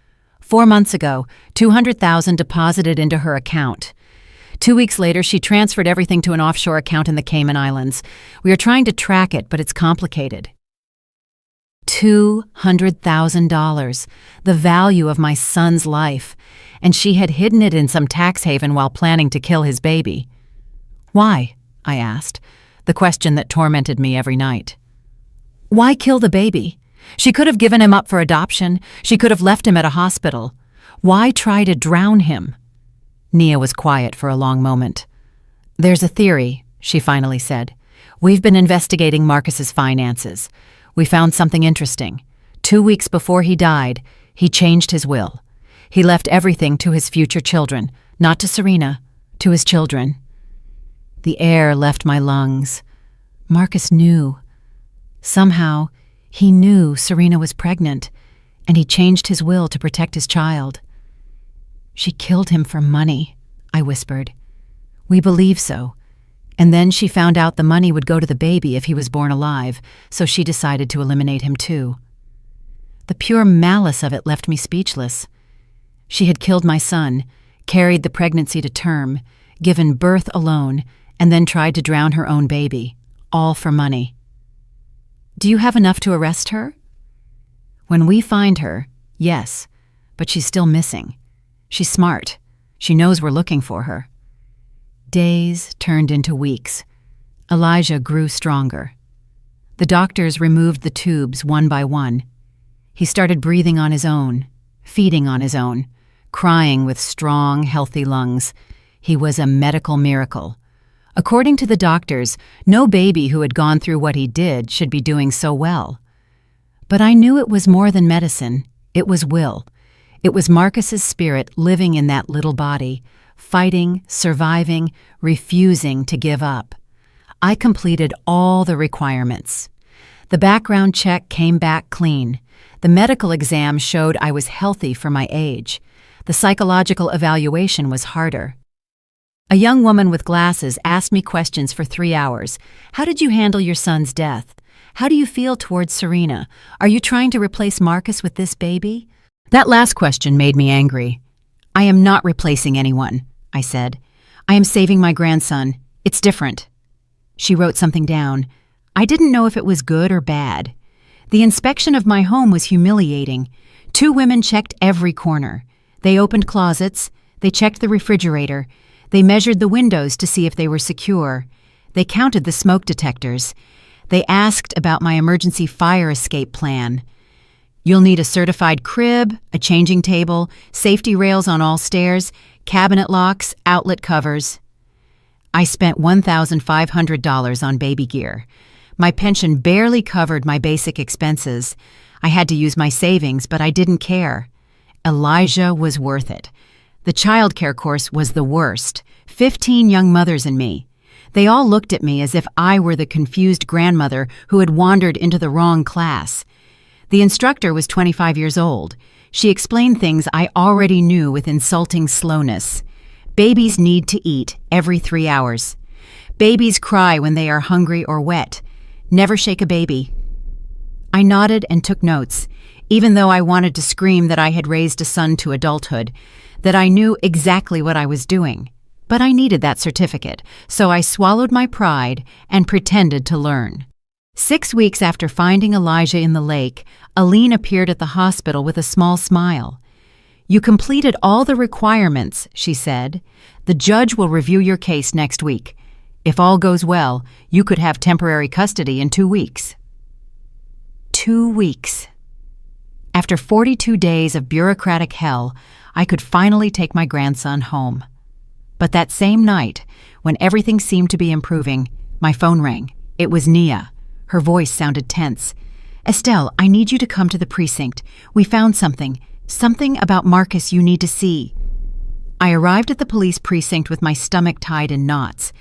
4 months ago, $200,000 deposited into her account. 2 weeks later, she transferred everything to an offshore account in the Cayman Islands. We are trying to track it, but it's complicated. $200,000, the value of my son's life, and she had hidden it in some tax haven while planning to kill his baby. "Why?" I asked, the question that tormented me every night. "Why kill the baby? She could have given him up for adoption. She could have left him at a hospital. Why try to drown him?" Nia was quiet for a long moment. "There's a theory," she finally said. "We've been investigating Marcus's finances. We found something interesting. 2 weeks before he died, he changed his will. He left everything to his future children, not to Serena, to his children." The air left my lungs. Marcus knew. Somehow, he knew Serena was pregnant, and he changed his will to protect his child. "She killed him for money," I whispered. "We believe so. And then she found out the money would go to the baby if he was born alive, so she decided to eliminate him too." The pure malice of it left me speechless. She had killed my son, carried the pregnancy to term, given birth alone, and then tried to drown her own baby, all for money. "Do you have enough to arrest her?" "When we find her, yes, but she's still missing. She's smart. She knows we're looking for her." Days turned into weeks. Elijah grew stronger. The doctors removed the tubes one by one. He started breathing on his own, feeding on his own, crying with strong, healthy lungs. He was a medical miracle. According to the doctors, no baby who had gone through what he did should be doing so well. But I knew it was more than medicine. It was will. It was Marcus's spirit living in that little body, fighting, surviving, refusing to give up. I completed all the requirements. The background check came back clean. The medical exam showed I was healthy for my age. The psychological evaluation was harder. A young woman with glasses asked me questions for 3 hours. "How did you handle your son's death? How do you feel towards Serena? Are you trying to replace Marcus with this baby?" That last question made me angry. "I am not replacing anyone," I said. "I am saving my grandson. It's different." She wrote something down. I didn't know if it was good or bad. The inspection of my home was humiliating. 2 women checked every corner. They opened closets. They checked the refrigerator. They measured the windows to see if they were secure. They counted the smoke detectors. They asked about my emergency fire escape plan. "You'll need a certified crib, a changing table, safety rails on all stairs, cabinet locks, outlet covers." I spent $1,500 on baby gear. My pension barely covered my basic expenses. I had to use my savings, but I didn't care. Elijah was worth it. The childcare course was the worst. 15 young mothers and me. They all looked at me as if I were the confused grandmother who had wandered into the wrong class. The instructor was 25 years old. She explained things I already knew with insulting slowness. Babies need to eat every 3 hours. Babies cry when they are hungry or wet. Never shake a baby. I nodded and took notes, even though I wanted to scream that I had raised a son to adulthood, that I knew exactly what I was doing. But I needed that certificate, so I swallowed my pride and pretended to learn. 6 weeks after finding Elijah in the lake, Aline appeared at the hospital with a small smile. "You completed all the requirements," she said. "The judge will review your case next week. If all goes well, you could have temporary custody in 2 weeks." 2 weeks. After 42 days of bureaucratic hell, I could finally take my grandson home. But that same night, when everything seemed to be improving, my phone rang. It was Nia. Her voice sounded tense. "Estelle, I need you to come to the precinct. We found something about Marcus you need to see." I arrived at the police precinct with my stomach tied in knots.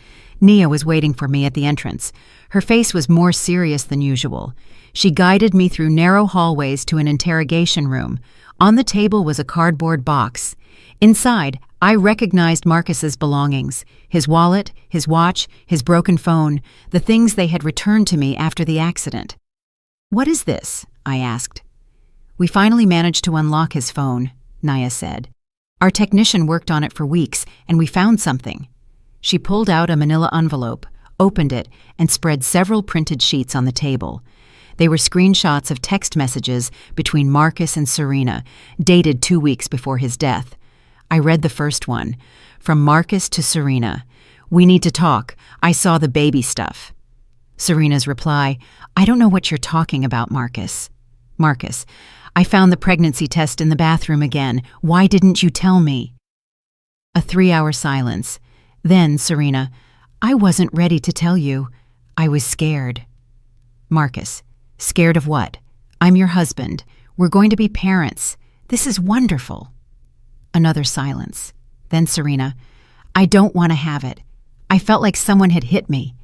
Nia was waiting for me at the entrance. Her face was more serious than usual. She guided me through narrow hallways to an interrogation room. On the table was a cardboard box. Inside, I recognized Marcus's belongings: his wallet, his watch, his broken phone, the things they had returned to me after the accident. "What is this?" I asked. "We finally managed to unlock his phone," Nia said. "Our technician worked on it for weeks, and we found something." She pulled out a manila envelope, opened it, and spread several printed sheets on the table. They were screenshots of text messages between Marcus and Serena, dated 2 weeks before his death. I read the first one. From Marcus to Serena. "We need to talk. I saw the baby stuff." Serena's reply: "I don't know what you're talking about, Marcus." Marcus: "I found the pregnancy test in the bathroom again. Why didn't you tell me?" A 3-hour silence. Then Serena: "I wasn't ready to tell you. I was scared." Marcus: "Scared of what? I'm your husband. We're going to be parents. This is wonderful." Another silence. Then Serena: "I don't want to have it. I felt like someone had hit me."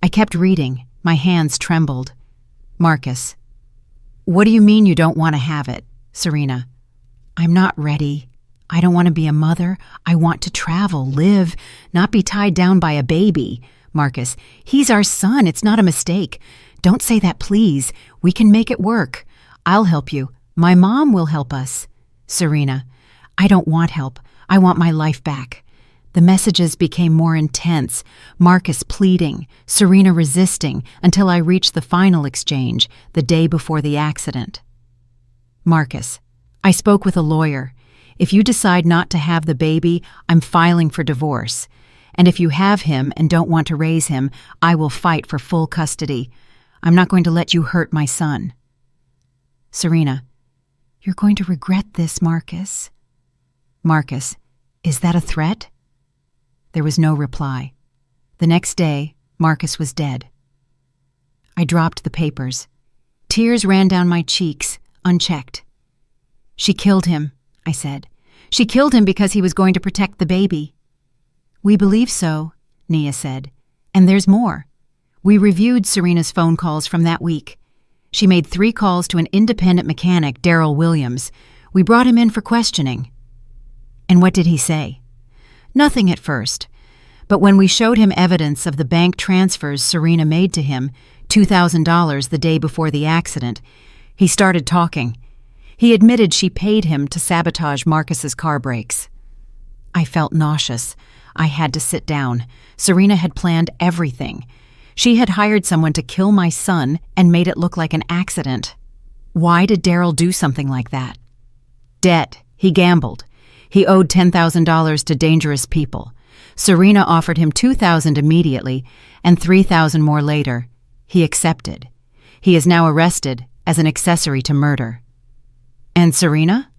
I kept reading. My hands trembled. Marcus: "What do you mean you don't want to have it?" Serena: "I'm not ready. I don't want to be a mother. I want to travel, live, not be tied down by a baby." Marcus: "He's our son. It's not a mistake. Don't say that, please. We can make it work. I'll help you. My mom will help us." Serena: "I don't want help. I want my life back." The messages became more intense, Marcus pleading, Serena resisting, until I reached the final exchange, the day before the accident. Marcus: "I spoke with a lawyer. If you decide not to have the baby, I'm filing for divorce. And if you have him and don't want to raise him, I will fight for full custody. I'm not going to let you hurt my son." Serena: "You're going to regret this, Marcus." Marcus: "Is that a threat?" There was no reply. The next day, Marcus was dead. I dropped the papers. Tears ran down my cheeks, unchecked. "She killed him," I said. "She killed him because he was going to protect the baby." "We believe so," Nia said. "And there's more. We reviewed Serena's phone calls from that week. She made 3 calls to an independent mechanic, Darrell Williams. We brought him in for questioning." "And what did he say?" "Nothing at first. But when we showed him evidence of the bank transfers Serena made to him, $2,000 the day before the accident, he started talking. He admitted she paid him to sabotage Marcus's car brakes." I felt nauseous. I had to sit down. Serena had planned everything. She had hired someone to kill my son and made it look like an accident. Why did Darrell do something like that? Debt. He gambled. He owed $10,000 to dangerous people. Serena offered him $2,000 immediately and $3,000 more later. He accepted. He is now arrested as an accessory to murder. And Serena?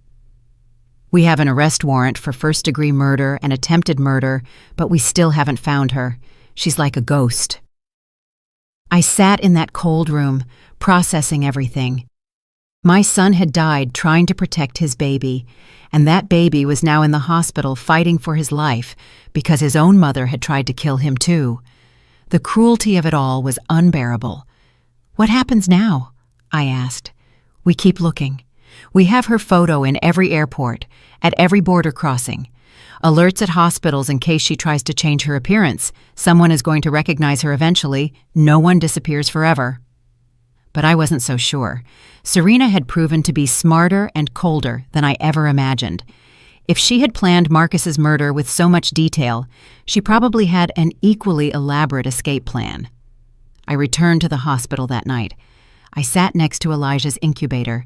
We have an arrest warrant for first-degree murder and attempted murder, but we still haven't found her. She's like a ghost. I sat in that cold room, processing everything. My son had died trying to protect his baby, and that baby was now in the hospital fighting for his life because his own mother had tried to kill him too. The cruelty of it all was unbearable. "What happens now?" I asked. "We keep looking. We have her photo in every airport, at every border crossing. Alerts at hospitals in case she tries to change her appearance. Someone is going to recognize her eventually. No one disappears forever." But I wasn't so sure. Serena had proven to be smarter and colder than I ever imagined. If she had planned Marcus's murder with so much detail, she probably had an equally elaborate escape plan. I returned to the hospital that night. I sat next to Elijah's incubator.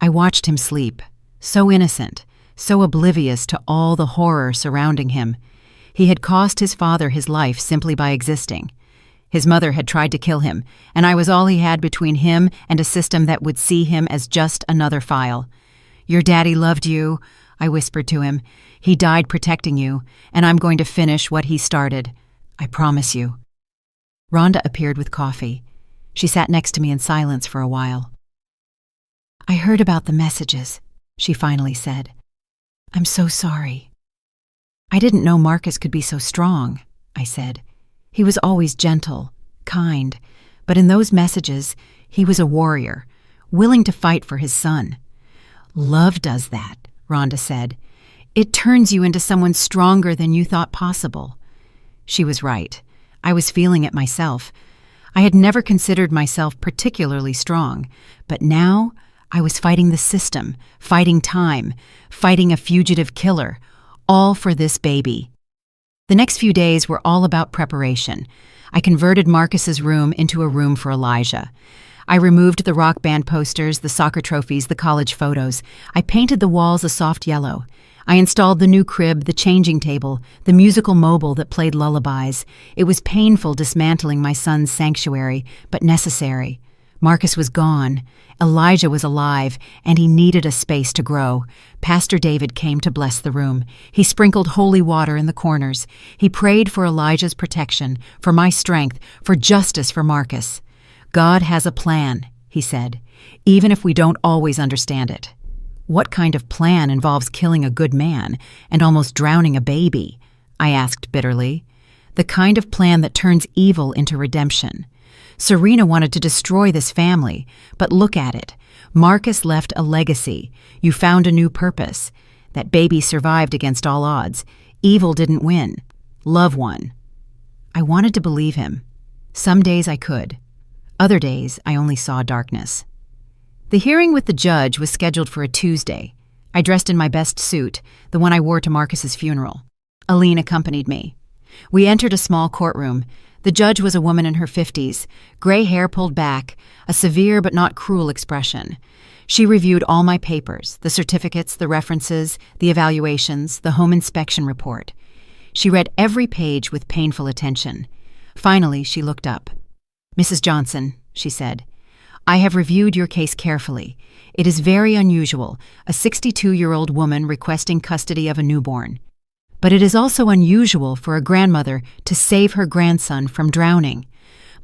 I watched him sleep, so innocent, so oblivious to all the horror surrounding him. He had cost his father his life simply by existing. His mother had tried to kill him, and I was all he had between him and a system that would see him as just another file. "Your daddy loved you," I whispered to him. "He died protecting you, and I'm going to finish what he started. I promise you." Rhonda appeared with coffee. She sat next to me in silence for a while. "I heard about the messages," she finally said. "I'm so sorry." "I didn't know Marcus could be so strong," I said. "He was always gentle, kind, but in those messages, he was a warrior, willing to fight for his son." "Love does that," Rhonda said. "It turns you into someone stronger than you thought possible." She was right. I was feeling it myself. I had never considered myself particularly strong, but now I was fighting the system, fighting time, fighting a fugitive killer, all for this baby. The next few days were all about preparation. I converted Marcus's room into a room for Elijah. I removed the rock band posters, the soccer trophies, the college photos. I painted the walls a soft yellow. I installed the new crib, the changing table, the musical mobile that played lullabies. It was painful dismantling my son's sanctuary, but necessary. Marcus was gone. Elijah was alive, and he needed a space to grow. Pastor David came to bless the room. He sprinkled holy water in the corners. He prayed for Elijah's protection, for my strength, for justice for Marcus. "God has a plan," he said, "even if we don't always understand it." "What kind of plan involves killing a good man and almost drowning a baby?" I asked bitterly. "The kind of plan that turns evil into redemption. Serena wanted to destroy this family, but look at it. Marcus left a legacy. You found a new purpose. That baby survived against all odds. Evil didn't win. Love won." I wanted to believe him. Some days I could. Other days I only saw darkness. The hearing with the judge was scheduled for a Tuesday. I dressed in my best suit, the one I wore to Marcus's funeral. Aline accompanied me. We entered a small courtroom. The judge was a woman in her 50s, gray hair pulled back, a severe but not cruel expression. She reviewed all my papers, the certificates, the references, the evaluations, the home inspection report. She read every page with painful attention. Finally, she looked up. "Mrs. Johnson," she said, "I have reviewed your case carefully. It is very unusual, a 62-year-old woman requesting custody of a newborn. But it is also unusual for a grandmother to save her grandson from drowning.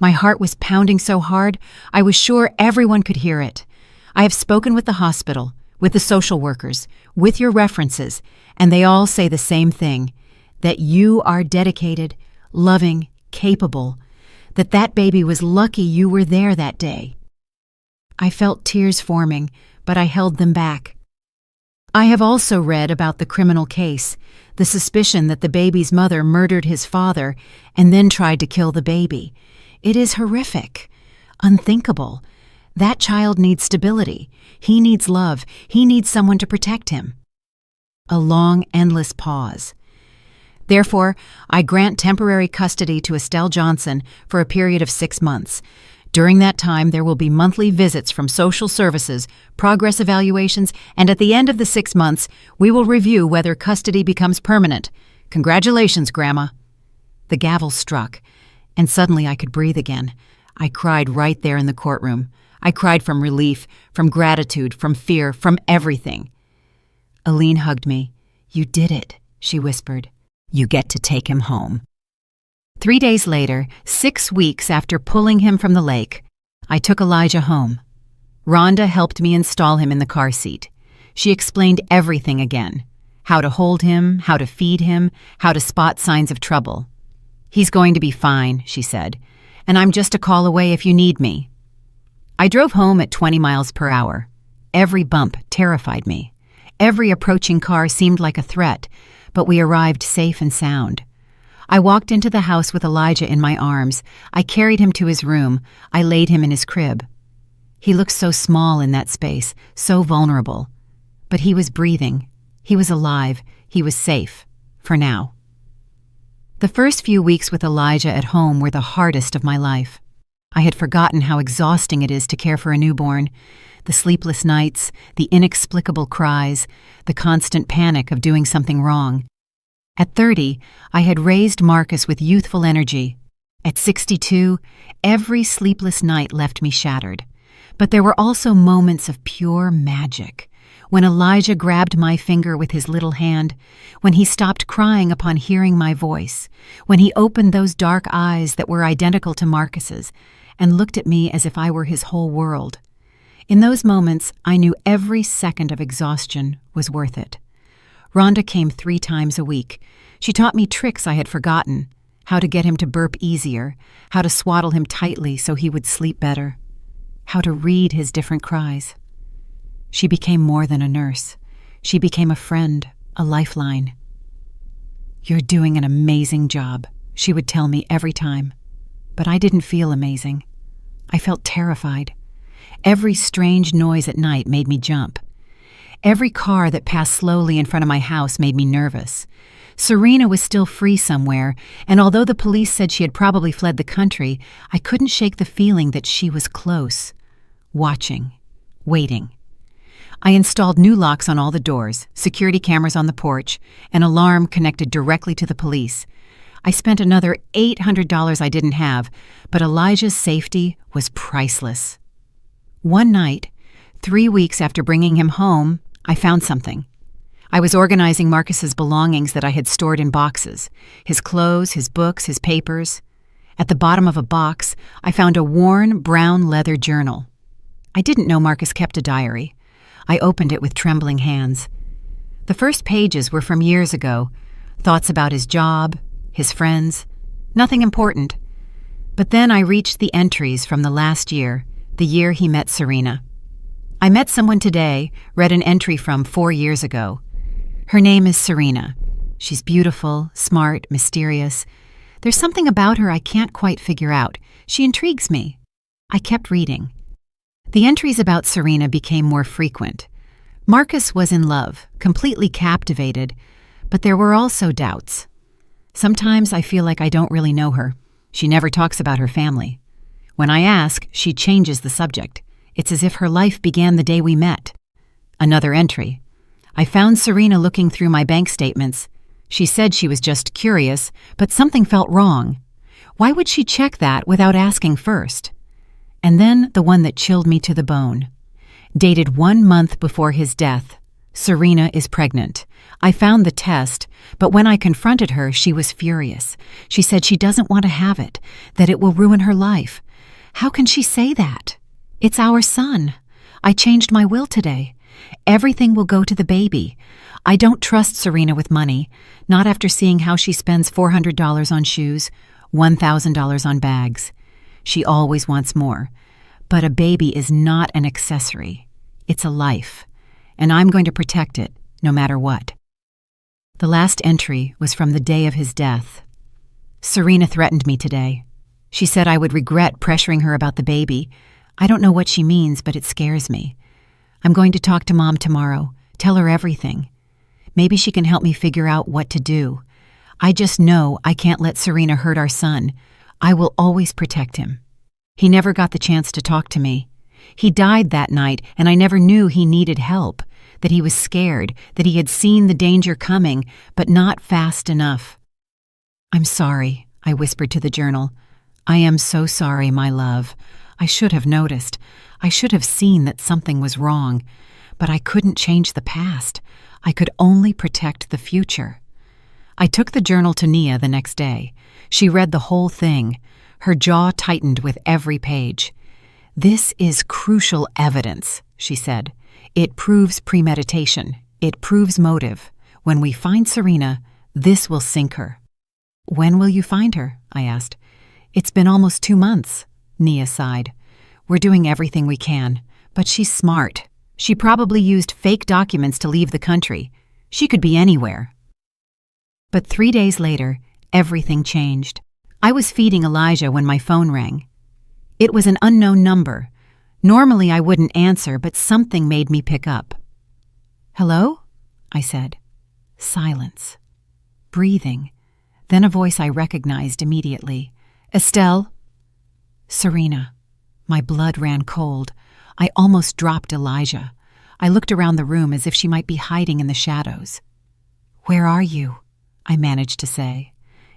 My heart was pounding so hard, I was sure everyone could hear it. I have spoken with the hospital, with the social workers, with your references, and they all say the same thing, that you are dedicated, loving, capable, that baby was lucky you were there that day." I felt tears forming, but I held them back. "I have also read about the criminal case, the suspicion that the baby's mother murdered his father and then tried to kill the baby. It is horrific, unthinkable. That child needs stability. He needs love. He needs someone to protect him." A long, endless pause. "Therefore, I grant temporary custody to Estelle Johnson for a period of 6 months. During that time, there will be monthly visits from social services, progress evaluations, and at the end of the 6 months, we will review whether custody becomes permanent. Congratulations, Grandma." The gavel struck, and suddenly I could breathe again. I cried right there in the courtroom. I cried from relief, from gratitude, from fear, from everything. Aline hugged me. "You did it," she whispered. "You get to take him home." 3 days later, 6 weeks after pulling him from the lake, I took Elijah home. Rhonda helped me install him in the car seat. She explained everything again. How to hold him, how to feed him, how to spot signs of trouble. "He's going to be fine," she said, "and I'm just a call away if you need me." I drove home at 20 miles per hour. Every bump terrified me. Every approaching car seemed like a threat, but we arrived safe and sound. I walked into the house with Elijah in my arms. I carried him to his room. I laid him in his crib. He looked so small in that space, so vulnerable. But he was breathing. He was alive. He was safe. For now. The first few weeks with Elijah at home were the hardest of my life. I had forgotten how exhausting it is to care for a newborn. The sleepless nights, the inexplicable cries, the constant panic of doing something wrong. At 30, I had raised Marcus with youthful energy. At 62, every sleepless night left me shattered. But there were also moments of pure magic. When Elijah grabbed my finger with his little hand, when he stopped crying upon hearing my voice, when he opened those dark eyes that were identical to Marcus's and looked at me as if I were his whole world. In those moments, I knew every second of exhaustion was worth it. Rhonda came 3 times a week. She taught me tricks I had forgotten, how to get him to burp easier, how to swaddle him tightly so he would sleep better, how to read his different cries. She became more than a nurse. She became a friend, a lifeline. "You're doing an amazing job," she would tell me every time. But I didn't feel amazing. I felt terrified. Every strange noise at night made me jump. Every car that passed slowly in front of my house made me nervous. Serena was still free somewhere, and although the police said she had probably fled the country, I couldn't shake the feeling that she was close, watching, waiting. I installed new locks on all the doors, security cameras on the porch, an alarm connected directly to the police. I spent another $800 I didn't have, but Elijah's safety was priceless. One night, 3 weeks after bringing him home, I found something. I was organizing Marcus's belongings that I had stored in boxes, his clothes, his books, his papers. At the bottom of a box, I found a worn brown leather journal. I didn't know Marcus kept a diary. I opened it with trembling hands. The first pages were from years ago, thoughts about his job, his friends, nothing important. But then I reached the entries from the last year, the year he met Serena. I met someone today, read an entry from 4 years ago. Her name is Serena. She's beautiful, smart, mysterious. There's something about her I can't quite figure out. She intrigues me. I kept reading. The entries about Serena became more frequent. Marcus was in love, completely captivated, but there were also doubts. Sometimes I feel like I don't really know her. She never talks about her family. When I ask, she changes the subject. It's as if her life began the day we met. Another entry. I found Serena looking through my bank statements. She said she was just curious, but something felt wrong. Why would she check that without asking first? And then the one that chilled me to the bone. Dated 1 month before his death. Serena is pregnant. I found the test, but when I confronted her, she was furious. She said she doesn't want to have it, that it will ruin her life. How can she say that? It's our son. I changed my will today. Everything will go to the baby. I don't trust Serena with money, not after seeing how she spends $400 on shoes, $1,000 on bags. She always wants more. But a baby is not an accessory. It's a life, and I'm going to protect it, no matter what. The last entry was from the day of his death. Serena threatened me today. She said I would regret pressuring her about the baby. I don't know what she means, but it scares me. I'm going to talk to Mom tomorrow, tell her everything. Maybe she can help me figure out what to do. I just know I can't let Serena hurt our son. I will always protect him. He never got the chance to talk to me. He died that night, and I never knew he needed help, that he was scared, that he had seen the danger coming, but not fast enough. "I'm sorry," I whispered to the journal. "I am so sorry, my love. I should have noticed. I should have seen that something was wrong. But I couldn't change the past. I could only protect the future." I took the journal to Nia the next day. She read the whole thing. Her jaw tightened with every page. "This is crucial evidence," she said. "It proves premeditation. It proves motive. When we find Serena, this will sink her." "When will you find her?" I asked. "It's been almost 2 months," Nia sighed. "We're doing everything we can, but she's smart. She probably used fake documents to leave the country. She could be anywhere." But 3 days later, everything changed. I was feeding Elijah when my phone rang. It was an unknown number. Normally I wouldn't answer, but something made me pick up. "Hello?" I said. Silence. Breathing. Then a voice I recognized immediately. "Estelle?" Serena. My blood ran cold. I almost dropped Elijah. I looked around the room as if she might be hiding in the shadows. "Where are you?" I managed to say.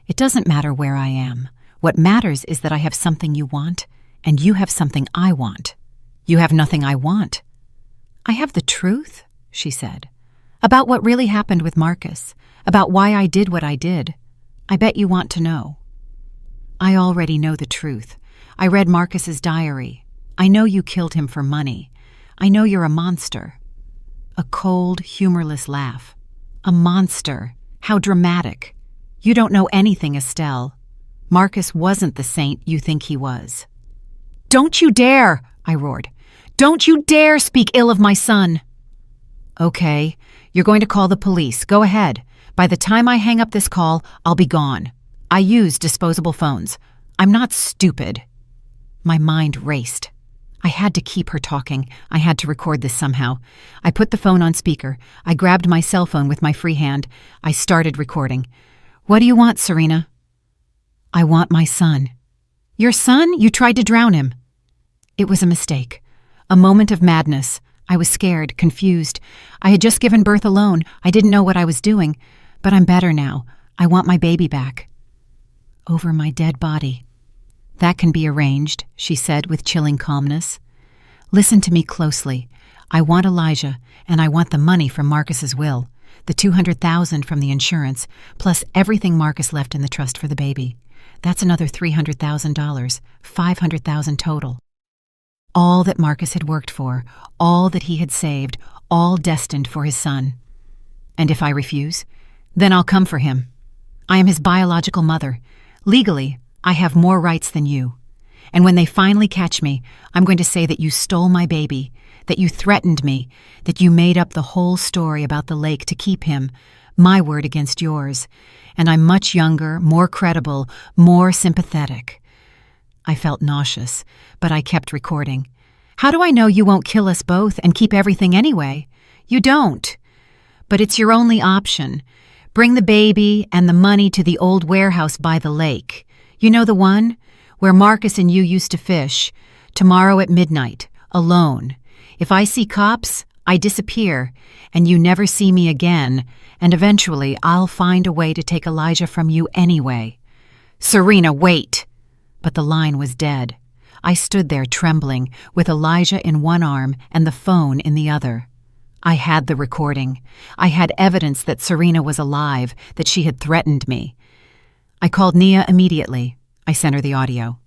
"It doesn't matter where I am. What matters is that I have something you want, and you have something I want. You have nothing I want." "I have the truth," she said, "about what really happened with Marcus, about why I did what I did. I bet you want to know." "I already know the truth. I read Marcus's diary. I know you killed him for money. I know you're a monster." A cold, humorless laugh. "A monster? How dramatic. You don't know anything, Estelle. Marcus wasn't the saint you think he was." "Don't you dare!" I roared. "Don't you dare speak ill of my son!" "Okay, you're going to call the police. Go ahead. By the time I hang up this call, I'll be gone. I use disposable phones. I'm not stupid." My mind raced. I had to keep her talking. I had to record this somehow. I put the phone on speaker. I grabbed my cell phone with my free hand. I started recording. "What do you want, Serena?" "I want my son." "Your son? You tried to drown him." It was a mistake. A moment of madness. I was scared, confused. I had just given birth alone. I didn't know what I was doing. But I'm better now. I want my baby back. "Over my dead body." "That can be arranged," she said with chilling calmness. "Listen to me closely. I want Elijah, and I want the money from Marcus's will, the $200,000 from the insurance, plus everything Marcus left in the trust for the baby. That's another $300,000, $500,000 total. All that Marcus had worked for, all that he had saved, all destined for his son. And if I refuse, then I'll come for him. I am his biological mother. Legally, I have more rights than you. And when they finally catch me, I'm going to say that you stole my baby, that you threatened me, that you made up the whole story about the lake to keep him, my word against yours. And I'm much younger, more credible, more sympathetic." I felt nauseous, but I kept recording. "How do I know you won't kill us both and keep everything anyway? You don't. But it's your only option. Bring the baby and the money to the old warehouse by the lake. You know the one? Where Marcus and you used to fish. Tomorrow at midnight, alone. If I see cops, I disappear, and you never see me again, and eventually I'll find a way to take Elijah from you anyway." "Serena, wait!" But the line was dead. I stood there trembling, with Elijah in one arm and the phone in the other. I had the recording. I had evidence that Serena was alive, that she had threatened me. I called Nia immediately. I sent her the audio.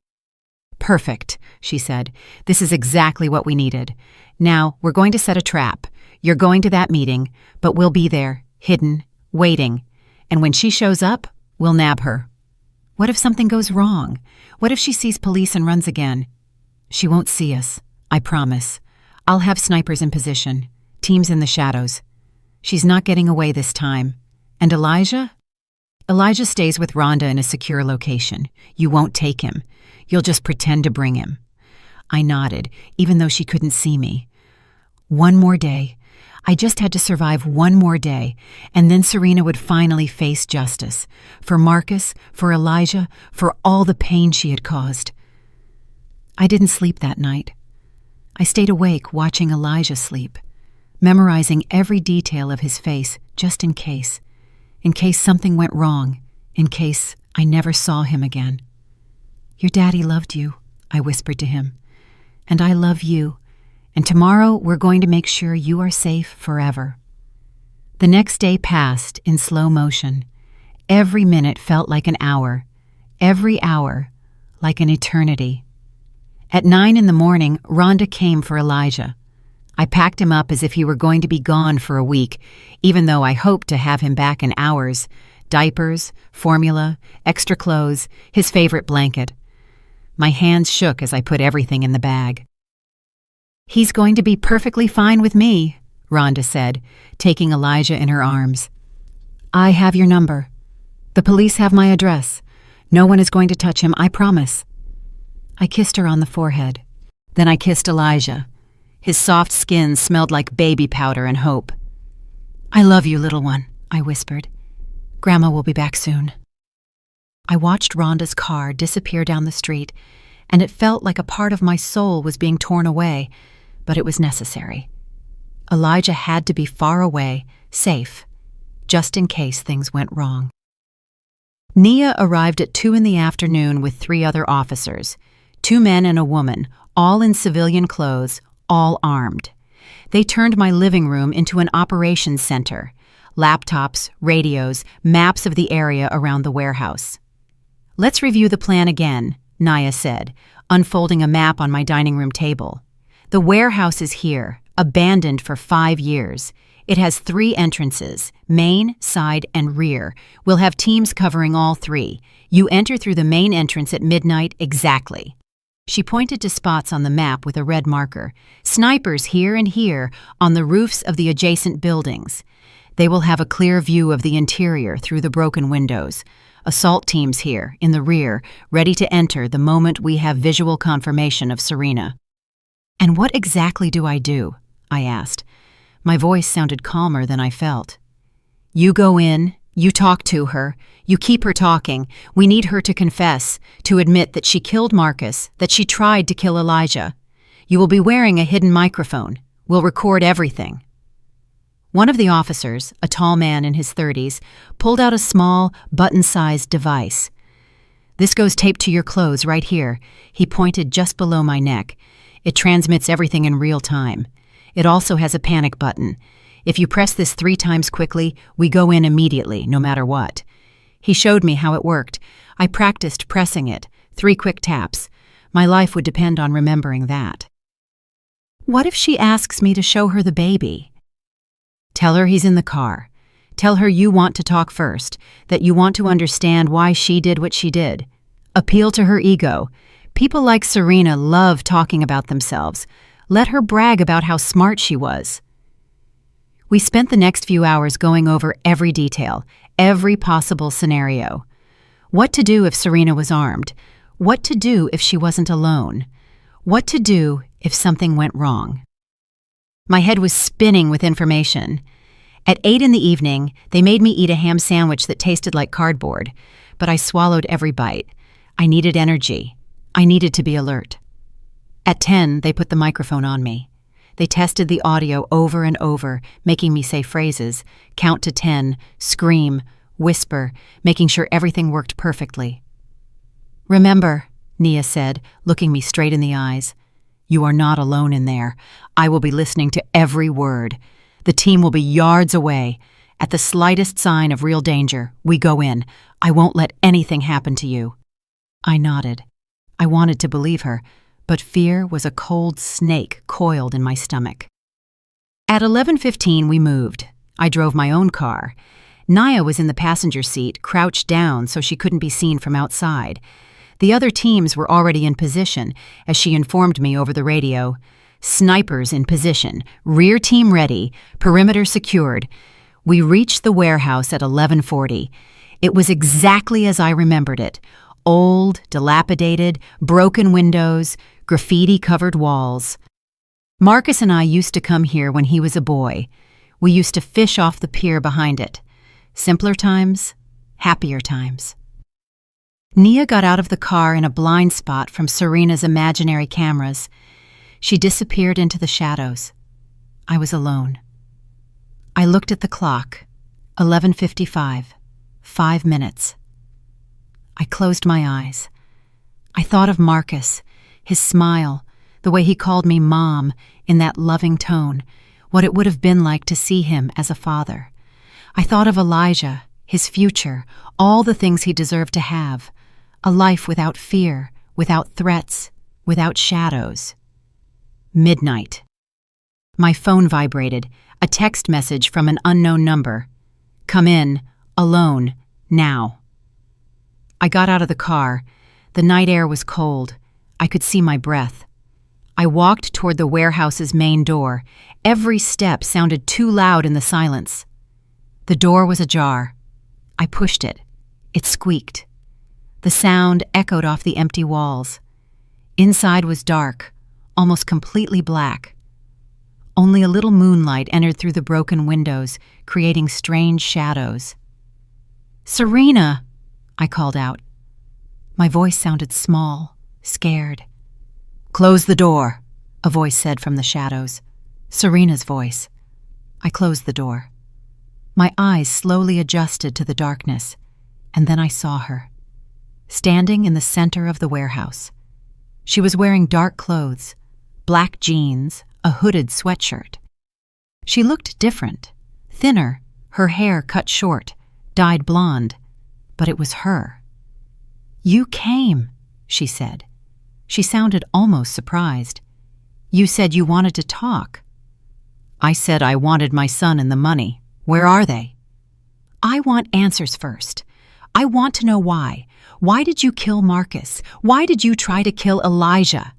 "Perfect," she said. "This is exactly what we needed. Now, we're going to set a trap. You're going to that meeting, but we'll be there, hidden, waiting. And when she shows up, we'll nab her." "What if something goes wrong? What if she sees police and runs again?" "She won't see us, I promise. I'll have snipers in position, teams in the shadows. She's not getting away this time. And Elijah? Elijah stays with Rhonda in a secure location. You won't take him. You'll just pretend to bring him." I nodded, even though she couldn't see me. One more day. I just had to survive one more day, and then Serena would finally face justice. For Marcus, for Elijah, for all the pain she had caused. I didn't sleep that night. I stayed awake watching Elijah sleep, memorizing every detail of his face just in case something went wrong, in case I never saw him again. "Your daddy loved you," I whispered to him. "And I love you. And tomorrow we're going to make sure you are safe forever." The next day passed in slow motion. Every minute felt like an hour. Every hour like an eternity. At 9 in the morning, Rhonda came for Elijah. I packed him up as if he were going to be gone for a week, even though I hoped to have him back in hours. Diapers, formula, extra clothes, his favorite blanket. My hands shook as I put everything in the bag. "He's going to be perfectly fine with me," Rhonda said, taking Elijah in her arms. "I have your number. The police have my address. No one is going to touch him, I promise." I kissed her on the forehead. Then I kissed Elijah. His soft skin smelled like baby powder and hope. "I love you, little one," I whispered. "Grandma will be back soon." I watched Rhonda's car disappear down the street, and it felt like a part of my soul was being torn away, but it was necessary. Elijah had to be far away, safe, just in case things went wrong. Nia arrived at 2 in the afternoon with 3 other officers, 2 men and a woman, all in civilian clothes, all armed. They turned my living room into an operations center. Laptops, radios, maps of the area around the warehouse. "Let's review the plan again," Nia said, unfolding a map on my dining room table. "The warehouse is here, abandoned for 5 years. It has 3 entrances, main, side, and rear. We'll have teams covering all 3. You enter through the main entrance at midnight exactly." She pointed to spots on the map with a red marker. "Snipers here and here on the roofs of the adjacent buildings. They will have a clear view of the interior through the broken windows. Assault teams here, in the rear, ready to enter the moment we have visual confirmation of Serena." "And what exactly do I do?" I asked. My voice sounded calmer than I felt. "You go in, you talk to her, you keep her talking. We need her to confess, to admit that she killed Marcus, that she tried to kill Elijah. You will be wearing a hidden microphone. We'll record everything." One of the officers, a tall man in his 30s, pulled out a small, button-sized device. "This goes taped to your clothes right here." He pointed just below my neck. "It transmits everything in real time. It also has a panic button. If you press this 3 times quickly, we go in immediately, no matter what." He showed me how it worked. I practiced pressing it, 3 quick taps. My life would depend on remembering that. "What if she asks me to show her the baby?" "Tell her he's in the car. Tell her you want to talk first, that you want to understand why she did what she did. Appeal to her ego. People like Serena love talking about themselves. Let her brag about how smart she was." We spent the next few hours going over every detail, every possible scenario. What to do if Serena was armed? What to do if she wasn't alone? What to do if something went wrong? My head was spinning with information. At 8 in the evening, they made me eat a ham sandwich that tasted like cardboard, but I swallowed every bite. I needed energy. I needed to be alert. At 10, they put the microphone on me. They tested the audio over and over, making me say phrases, count to 10, scream, whisper, making sure everything worked perfectly. "Remember," Nia said, looking me straight in the eyes, "you are not alone in there. I will be listening to every word. The team will be yards away. At the slightest sign of real danger, we go in. I won't let anything happen to you." I nodded. I wanted to believe her, but fear was a cold snake coiled in my stomach. At 11:15, we moved. I drove my own car. Nia was in the passenger seat, crouched down so she couldn't be seen from outside. The other teams were already in position, as she informed me over the radio. "Snipers in position, rear team ready, perimeter secured." We reached the warehouse at 11:40. It was exactly as I remembered it. Old, dilapidated, broken windows, graffiti-covered walls. Marcus and I used to come here when he was a boy. We used to fish off the pier behind it. Simpler times, happier times. Nia got out of the car in a blind spot from Serena's imaginary cameras. She disappeared into the shadows. I was alone. I looked at the clock. 11:55. 5 minutes. I closed my eyes. I thought of Marcus, his smile, the way he called me Mom in that loving tone, what it would have been like to see him as a father. I thought of Elijah, his future, all the things he deserved to have, a life without fear, without threats, without shadows. Midnight. My phone vibrated, a text message from an unknown number. "Come in, alone, now." I got out of the car. The night air was cold. I could see my breath. I walked toward the warehouse's main door. Every step sounded too loud in the silence. The door was ajar. I pushed it. It squeaked. The sound echoed off the empty walls. Inside was dark, almost completely black. Only a little moonlight entered through the broken windows, creating strange shadows. "Serena!" I called out. My voice sounded small, scared. "Close the door," a voice said from the shadows. Serena's voice. I closed the door. My eyes slowly adjusted to the darkness, and then I saw her, standing in the center of the warehouse. She was wearing dark clothes, black jeans, a hooded sweatshirt. She looked different, thinner, her hair cut short, dyed blonde, but it was her. "You came," she said. She sounded almost surprised. "You said you wanted to talk." I said I wanted my son and the money. Where are they? "I want answers first. I want to know why. Why did you kill Marcus? Why did you try to kill Elijah?"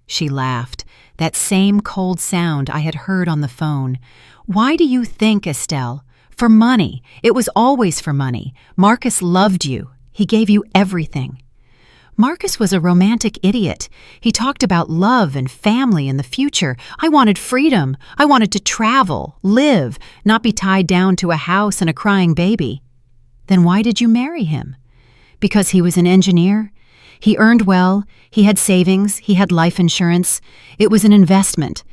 She laughed, that same cold sound I had heard on the phone. "Why do you think, Estelle? For money. It was always for money. Marcus loved you. He gave you everything." Marcus was a romantic idiot. He talked about love and family and the future. I wanted freedom. I wanted to travel, live, not be tied down to a house and a crying baby. "Then why did you marry him?" "Because he was an engineer. He earned well. He had savings. He had life insurance. It was an investment.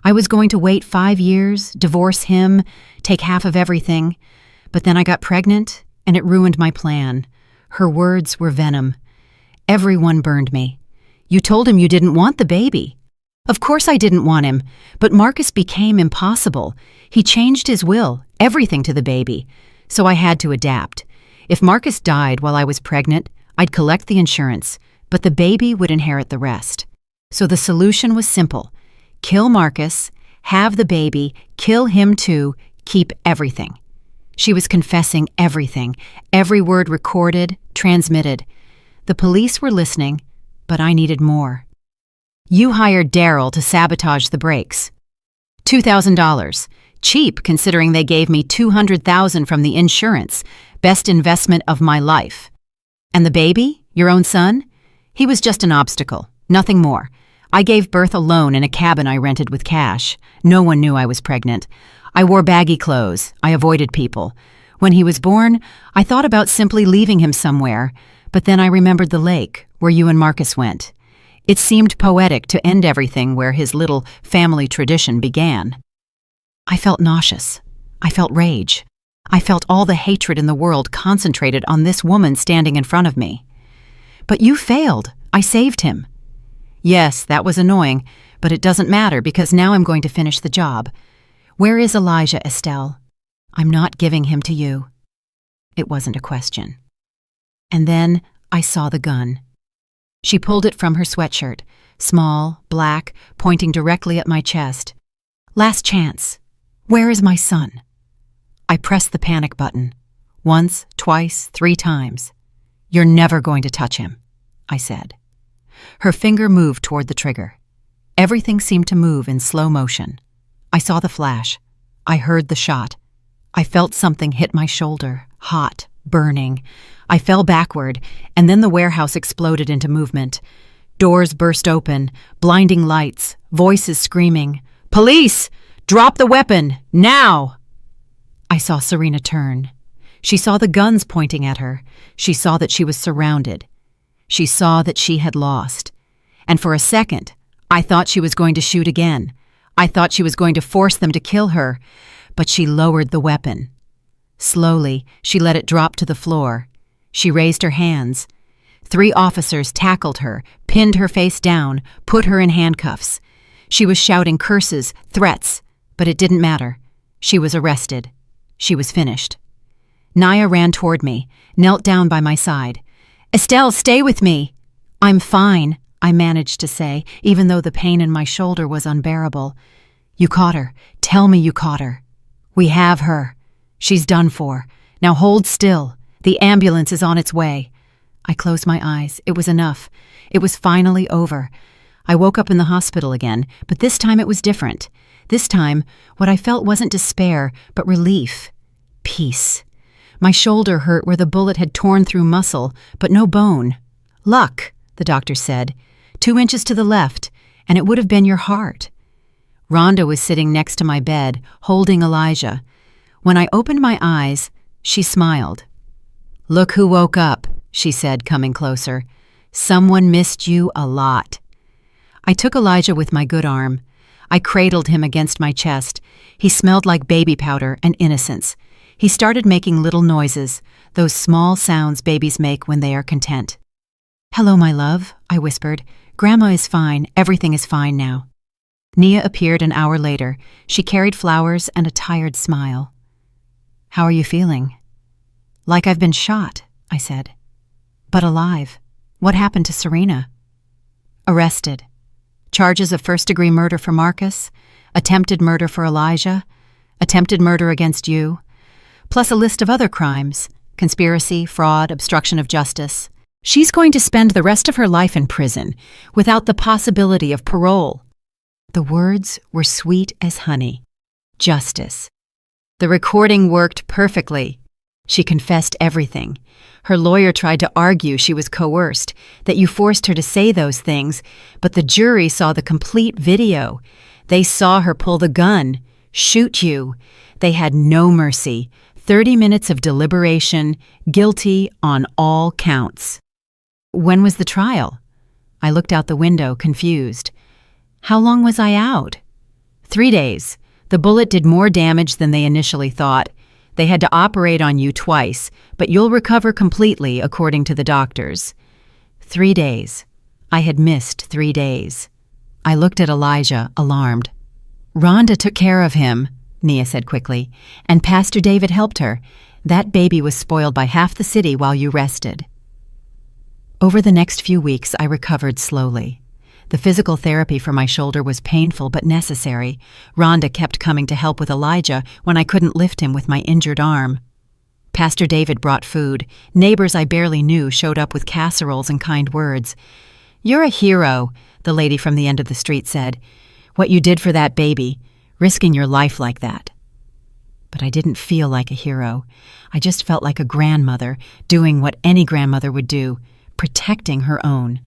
I was going to wait 5 years, divorce him, take half of everything. But then I got pregnant, and it ruined my plan." Her words were venom. "Everyone burned me. You told him you didn't want the baby." "Of course I didn't want him, but Marcus became impossible. He changed his will, everything to the baby. So I had to adapt. If Marcus died while I was pregnant, I'd collect the insurance, but the baby would inherit the rest. So the solution was simple. Kill Marcus, have the baby, kill him too, keep everything." She was confessing everything, every word recorded, transmitted. The police were listening, but I needed more. "You hired Daryl to sabotage the brakes. $2,000. Cheap considering they gave me $200,000 from the insurance. Best investment of my life. And the baby, your own son? He was just an obstacle, nothing more. I gave birth alone in a cabin I rented with cash. No one knew I was pregnant. I wore baggy clothes. I avoided people. When he was born, I thought about simply leaving him somewhere, but then I remembered the lake where you and Marcus went. It seemed poetic to end everything where his little family tradition began." I felt nauseous. I felt rage. I felt all the hatred in the world concentrated on this woman standing in front of me. "But you failed. I saved him." "Yes, that was annoying, but it doesn't matter because now I'm going to finish the job. Where is Elijah, Estelle?" "I'm not giving him to you." It wasn't a question. And then I saw the gun. She pulled it from her sweatshirt, small, black, pointing directly at my chest. "Last chance. Where is my son?" I pressed the panic button. Once, twice, 3 times. "You're never going to touch him," I said. Her finger moved toward the trigger. Everything seemed to move in slow motion. I saw the flash. I heard the shot. I felt something hit my shoulder, hot, burning. I fell backward, and then the warehouse exploded into movement. Doors burst open, blinding lights, voices screaming, "Police! Drop the weapon! Now!" I saw Serena turn. She saw the guns pointing at her. She saw that she was surrounded. She saw that she had lost. And for a second, I thought she was going to shoot again. I thought she was going to force them to kill her, but she lowered the weapon. Slowly, she let it drop to the floor. She raised her hands. 3 officers tackled her, pinned her face down, put her in handcuffs. She was shouting curses, threats, but it didn't matter. She was arrested. She was finished. Naya ran toward me, knelt down by my side. "Estelle, stay with me." "I'm fine," I managed to say, even though the pain in my shoulder was unbearable. "You caught her. Tell me you caught her." "We have her. She's done for. Now hold still. The ambulance is on its way." I closed my eyes. It was enough. It was finally over. I woke up in the hospital again, but this time it was different. This time, what I felt wasn't despair, but relief. Peace. My shoulder hurt where the bullet had torn through muscle, but no bone. "Luck," the doctor said. 2 inches to the left, and it would have been your heart. Rhonda was sitting next to my bed, holding Elijah. When I opened my eyes, she smiled. "Look who woke up," she said, coming closer. Someone missed you a lot. I took Elijah with my good arm. I cradled him against my chest. He smelled like baby powder and innocence. He started making little noises, those small sounds babies make when they are content. "Hello, my love," I whispered. "Grandma is fine. Everything is fine now." Nia appeared an hour later. She carried flowers and a tired smile. "How are you feeling?" "Like I've been shot," I said. "But alive. What happened to Serena?" "Arrested. Charges of first-degree murder for Marcus, attempted murder for Elijah, attempted murder against you, plus a list of other crimes: conspiracy, fraud, obstruction of justice. She's going to spend the rest of her life in prison, without the possibility of parole." The words were sweet as honey. Justice. The recording worked perfectly. She confessed everything. Her lawyer tried to argue she was coerced, that you forced her to say those things, but the jury saw the complete video. They saw her pull the gun, shoot you. They had no mercy. 30 minutes of deliberation, guilty on all counts. "When was the trial?" I looked out the window, confused. "How long was I out?" 3 days. The bullet did more damage than they initially thought. They had to operate on you twice, but you'll recover completely, according to the doctors. 3 days. I had missed 3 days. I looked at Elijah, alarmed. "Rhonda took care of him," Nia said quickly, "and Pastor David helped her. That baby was spoiled by half the city while you rested." Over the next few weeks, I recovered slowly. The physical therapy for my shoulder was painful but necessary. Rhonda kept coming to help with Elijah when I couldn't lift him with my injured arm. Pastor David brought food. Neighbors I barely knew showed up with casseroles and kind words. "You're a hero," the lady from the end of the street said. "What you did for that baby, risking your life like that." But I didn't feel like a hero. I just felt like a grandmother, doing what any grandmother would do, protecting her own.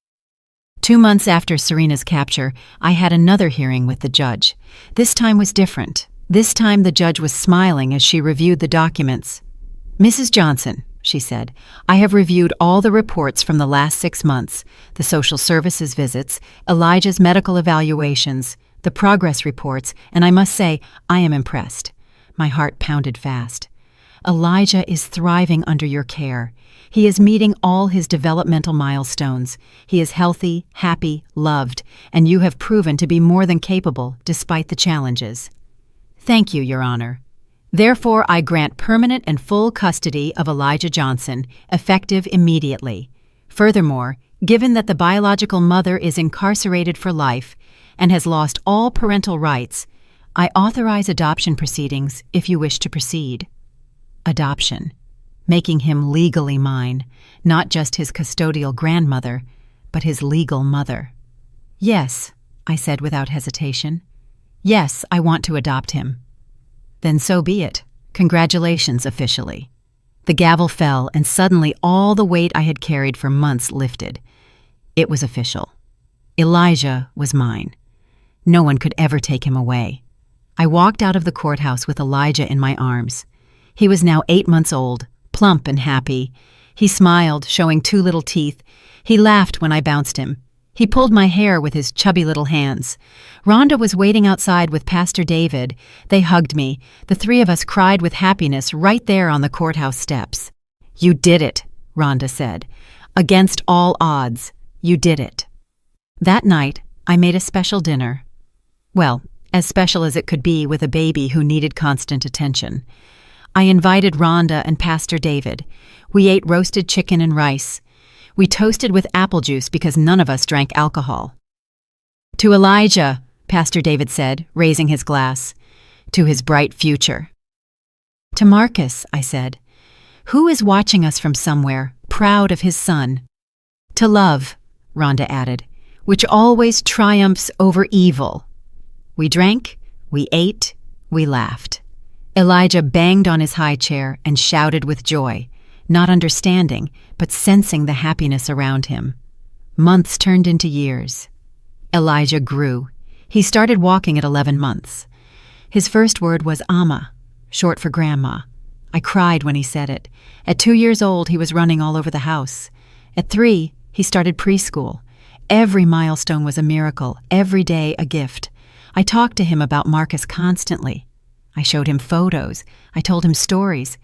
2 months after Serena's capture, I had another hearing with the judge. This time was different. This time the judge was smiling as she reviewed the documents. "Mrs. Johnson," she said, "I have reviewed all the reports from the last 6 months, the social services visits, Elijah's medical evaluations, the progress reports, and I must say, I am impressed." My heart pounded fast. "Elijah is thriving under your care. He is meeting all his developmental milestones. He is healthy, happy, loved, and you have proven to be more than capable despite the challenges." "Thank you, Your Honor. Therefore, I grant permanent and full custody of Elijah Johnson, effective immediately. Furthermore, given that the biological mother is incarcerated for life and has lost all parental rights, I authorize adoption proceedings if you wish to proceed." Adoption. Making him legally mine, not just his custodial grandmother, but his legal mother. "Yes," I said without hesitation. "Yes, I want to adopt him." "Then so be it. Congratulations officially." The gavel fell, and suddenly all the weight I had carried for months lifted. It was official. Elijah was mine. No one could ever take him away. I walked out of the courthouse with Elijah in my arms. He was now 8 months old, plump and happy. He smiled, showing 2 little teeth. He laughed when I bounced him. He pulled my hair with his chubby little hands. Rhonda was waiting outside with Pastor David. They hugged me. The 3 of us cried with happiness right there on the courthouse steps. "You did it," Rhonda said. "Against all odds, you did it." That night, I made a special dinner. Well, as special as it could be with a baby who needed constant attention. I invited Rhonda and Pastor David. We ate roasted chicken and rice. We toasted with apple juice because none of us drank alcohol. "To Elijah," Pastor David said, raising his glass. "To his bright future." "To Marcus," I said, "who is watching us from somewhere, proud of his son." "To love," Rhonda added, "which always triumphs over evil." We drank, we ate, we laughed. Elijah banged on his high chair and shouted with joy, not understanding, but sensing the happiness around him. Months turned into years. Elijah grew. He started walking at 11 months. His first word was Amma, short for Grandma. I cried when he said it. At 2 years old, he was running all over the house. At 3, He started preschool. Every milestone was a miracle, every day a gift. I talked to him about Marcus constantly. I showed him photos. I told him stories.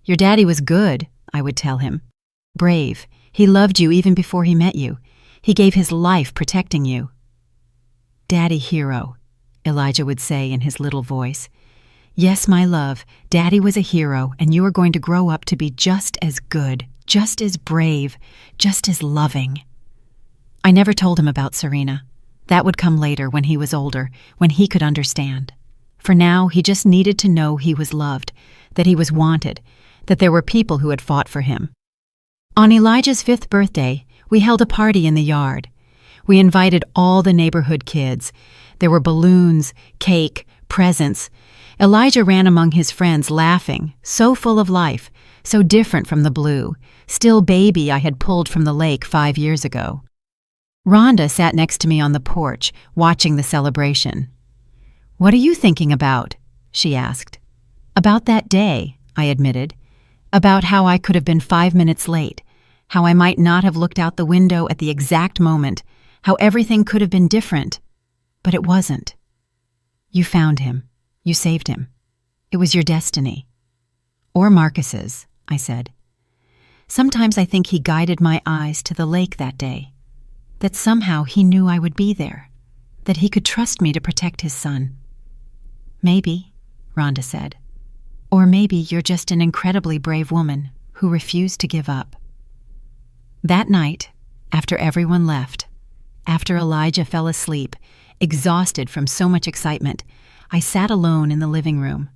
Your daddy was good, I would tell him. Brave. He loved you even before he met you. He gave his life protecting you. Daddy hero, Elijah would say in his little voice. Yes, my love, Daddy was a hero, and you are going to grow up to be just as good, just as brave, just as loving. I never told him about Serena. That would come later when he was older, when he could understand. For now, he just needed to know he was loved, that he was wanted, that there were people who had fought for him. On Elijah's 5th birthday, we held a party in the yard. We invited all the neighborhood kids. There were balloons, cake, presents. Elijah ran among his friends laughing, so full of life, so different from the Blue, still baby I had pulled from the lake 5 years ago. Rhonda sat next to me on the porch, watching the celebration. "What are you thinking about?" she asked. "About that day," I admitted. "About how I could have been 5 minutes late, how I might not have looked out the window at the exact moment, how everything could have been different. But it wasn't. You found him. You saved him. It was your destiny." "Or Marcus's," I said. "Sometimes I think he guided my eyes to the lake that day, that somehow he knew I would be there, that he could trust me to protect his son." "Maybe," Rhonda said. "Or maybe you're just an incredibly brave woman who refused to give up." That night, after everyone left, after Elijah fell asleep, exhausted from so much excitement, I sat alone in the living room.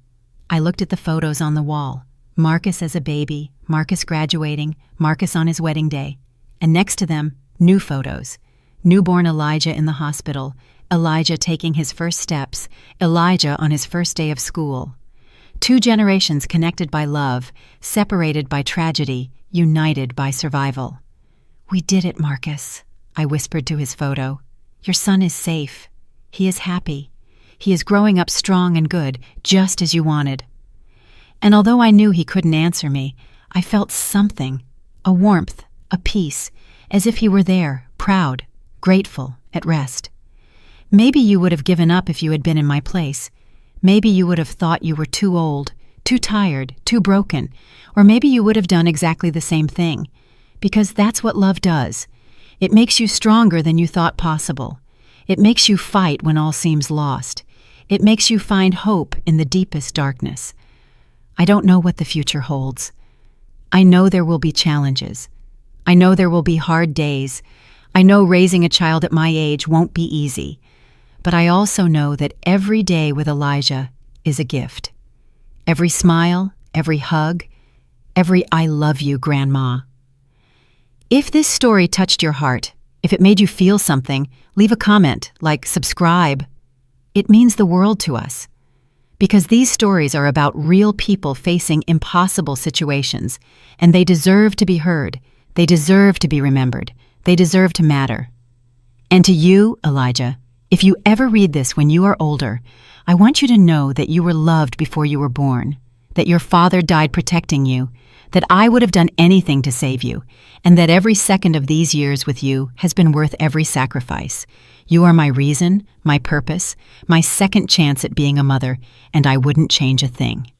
I looked at the photos on the wall, Marcus as a baby, Marcus graduating, Marcus on his wedding day, and next to them, new photos. Newborn Elijah in the hospital, Elijah taking his first steps, Elijah on his first day of school. 2 generations connected by love, separated by tragedy, united by survival. "We did it, Marcus," I whispered to his photo. "Your son is safe. He is happy. He is growing up strong and good, just as you wanted." And although I knew he couldn't answer me, I felt something, a warmth, a peace, as if he were there, proud, grateful, at rest. Maybe you would have given up if you had been in my place. Maybe you would have thought you were too old, too tired, too broken, or maybe you would have done exactly the same thing. Because that's what love does. It makes you stronger than you thought possible. It makes you fight when all seems lost. It makes you find hope in the deepest darkness. I don't know what the future holds. I know there will be challenges. I know there will be hard days. I know raising a child at my age won't be easy. But I also know that every day with Elijah is a gift. Every smile, every hug, every "I love you, Grandma." If this story touched your heart, if it made you feel something, leave a comment, like subscribe. It means the world to us. Because these stories are about real people facing impossible situations, and they deserve to be heard. They deserve to be remembered. They deserve to matter. And to you, Elijah, if you ever read this when you are older, I want you to know that you were loved before you were born, that your father died protecting you, that I would have done anything to save you, and that every second of these years with you has been worth every sacrifice. You are my reason, my purpose, my second chance at being a mother, and I wouldn't change a thing.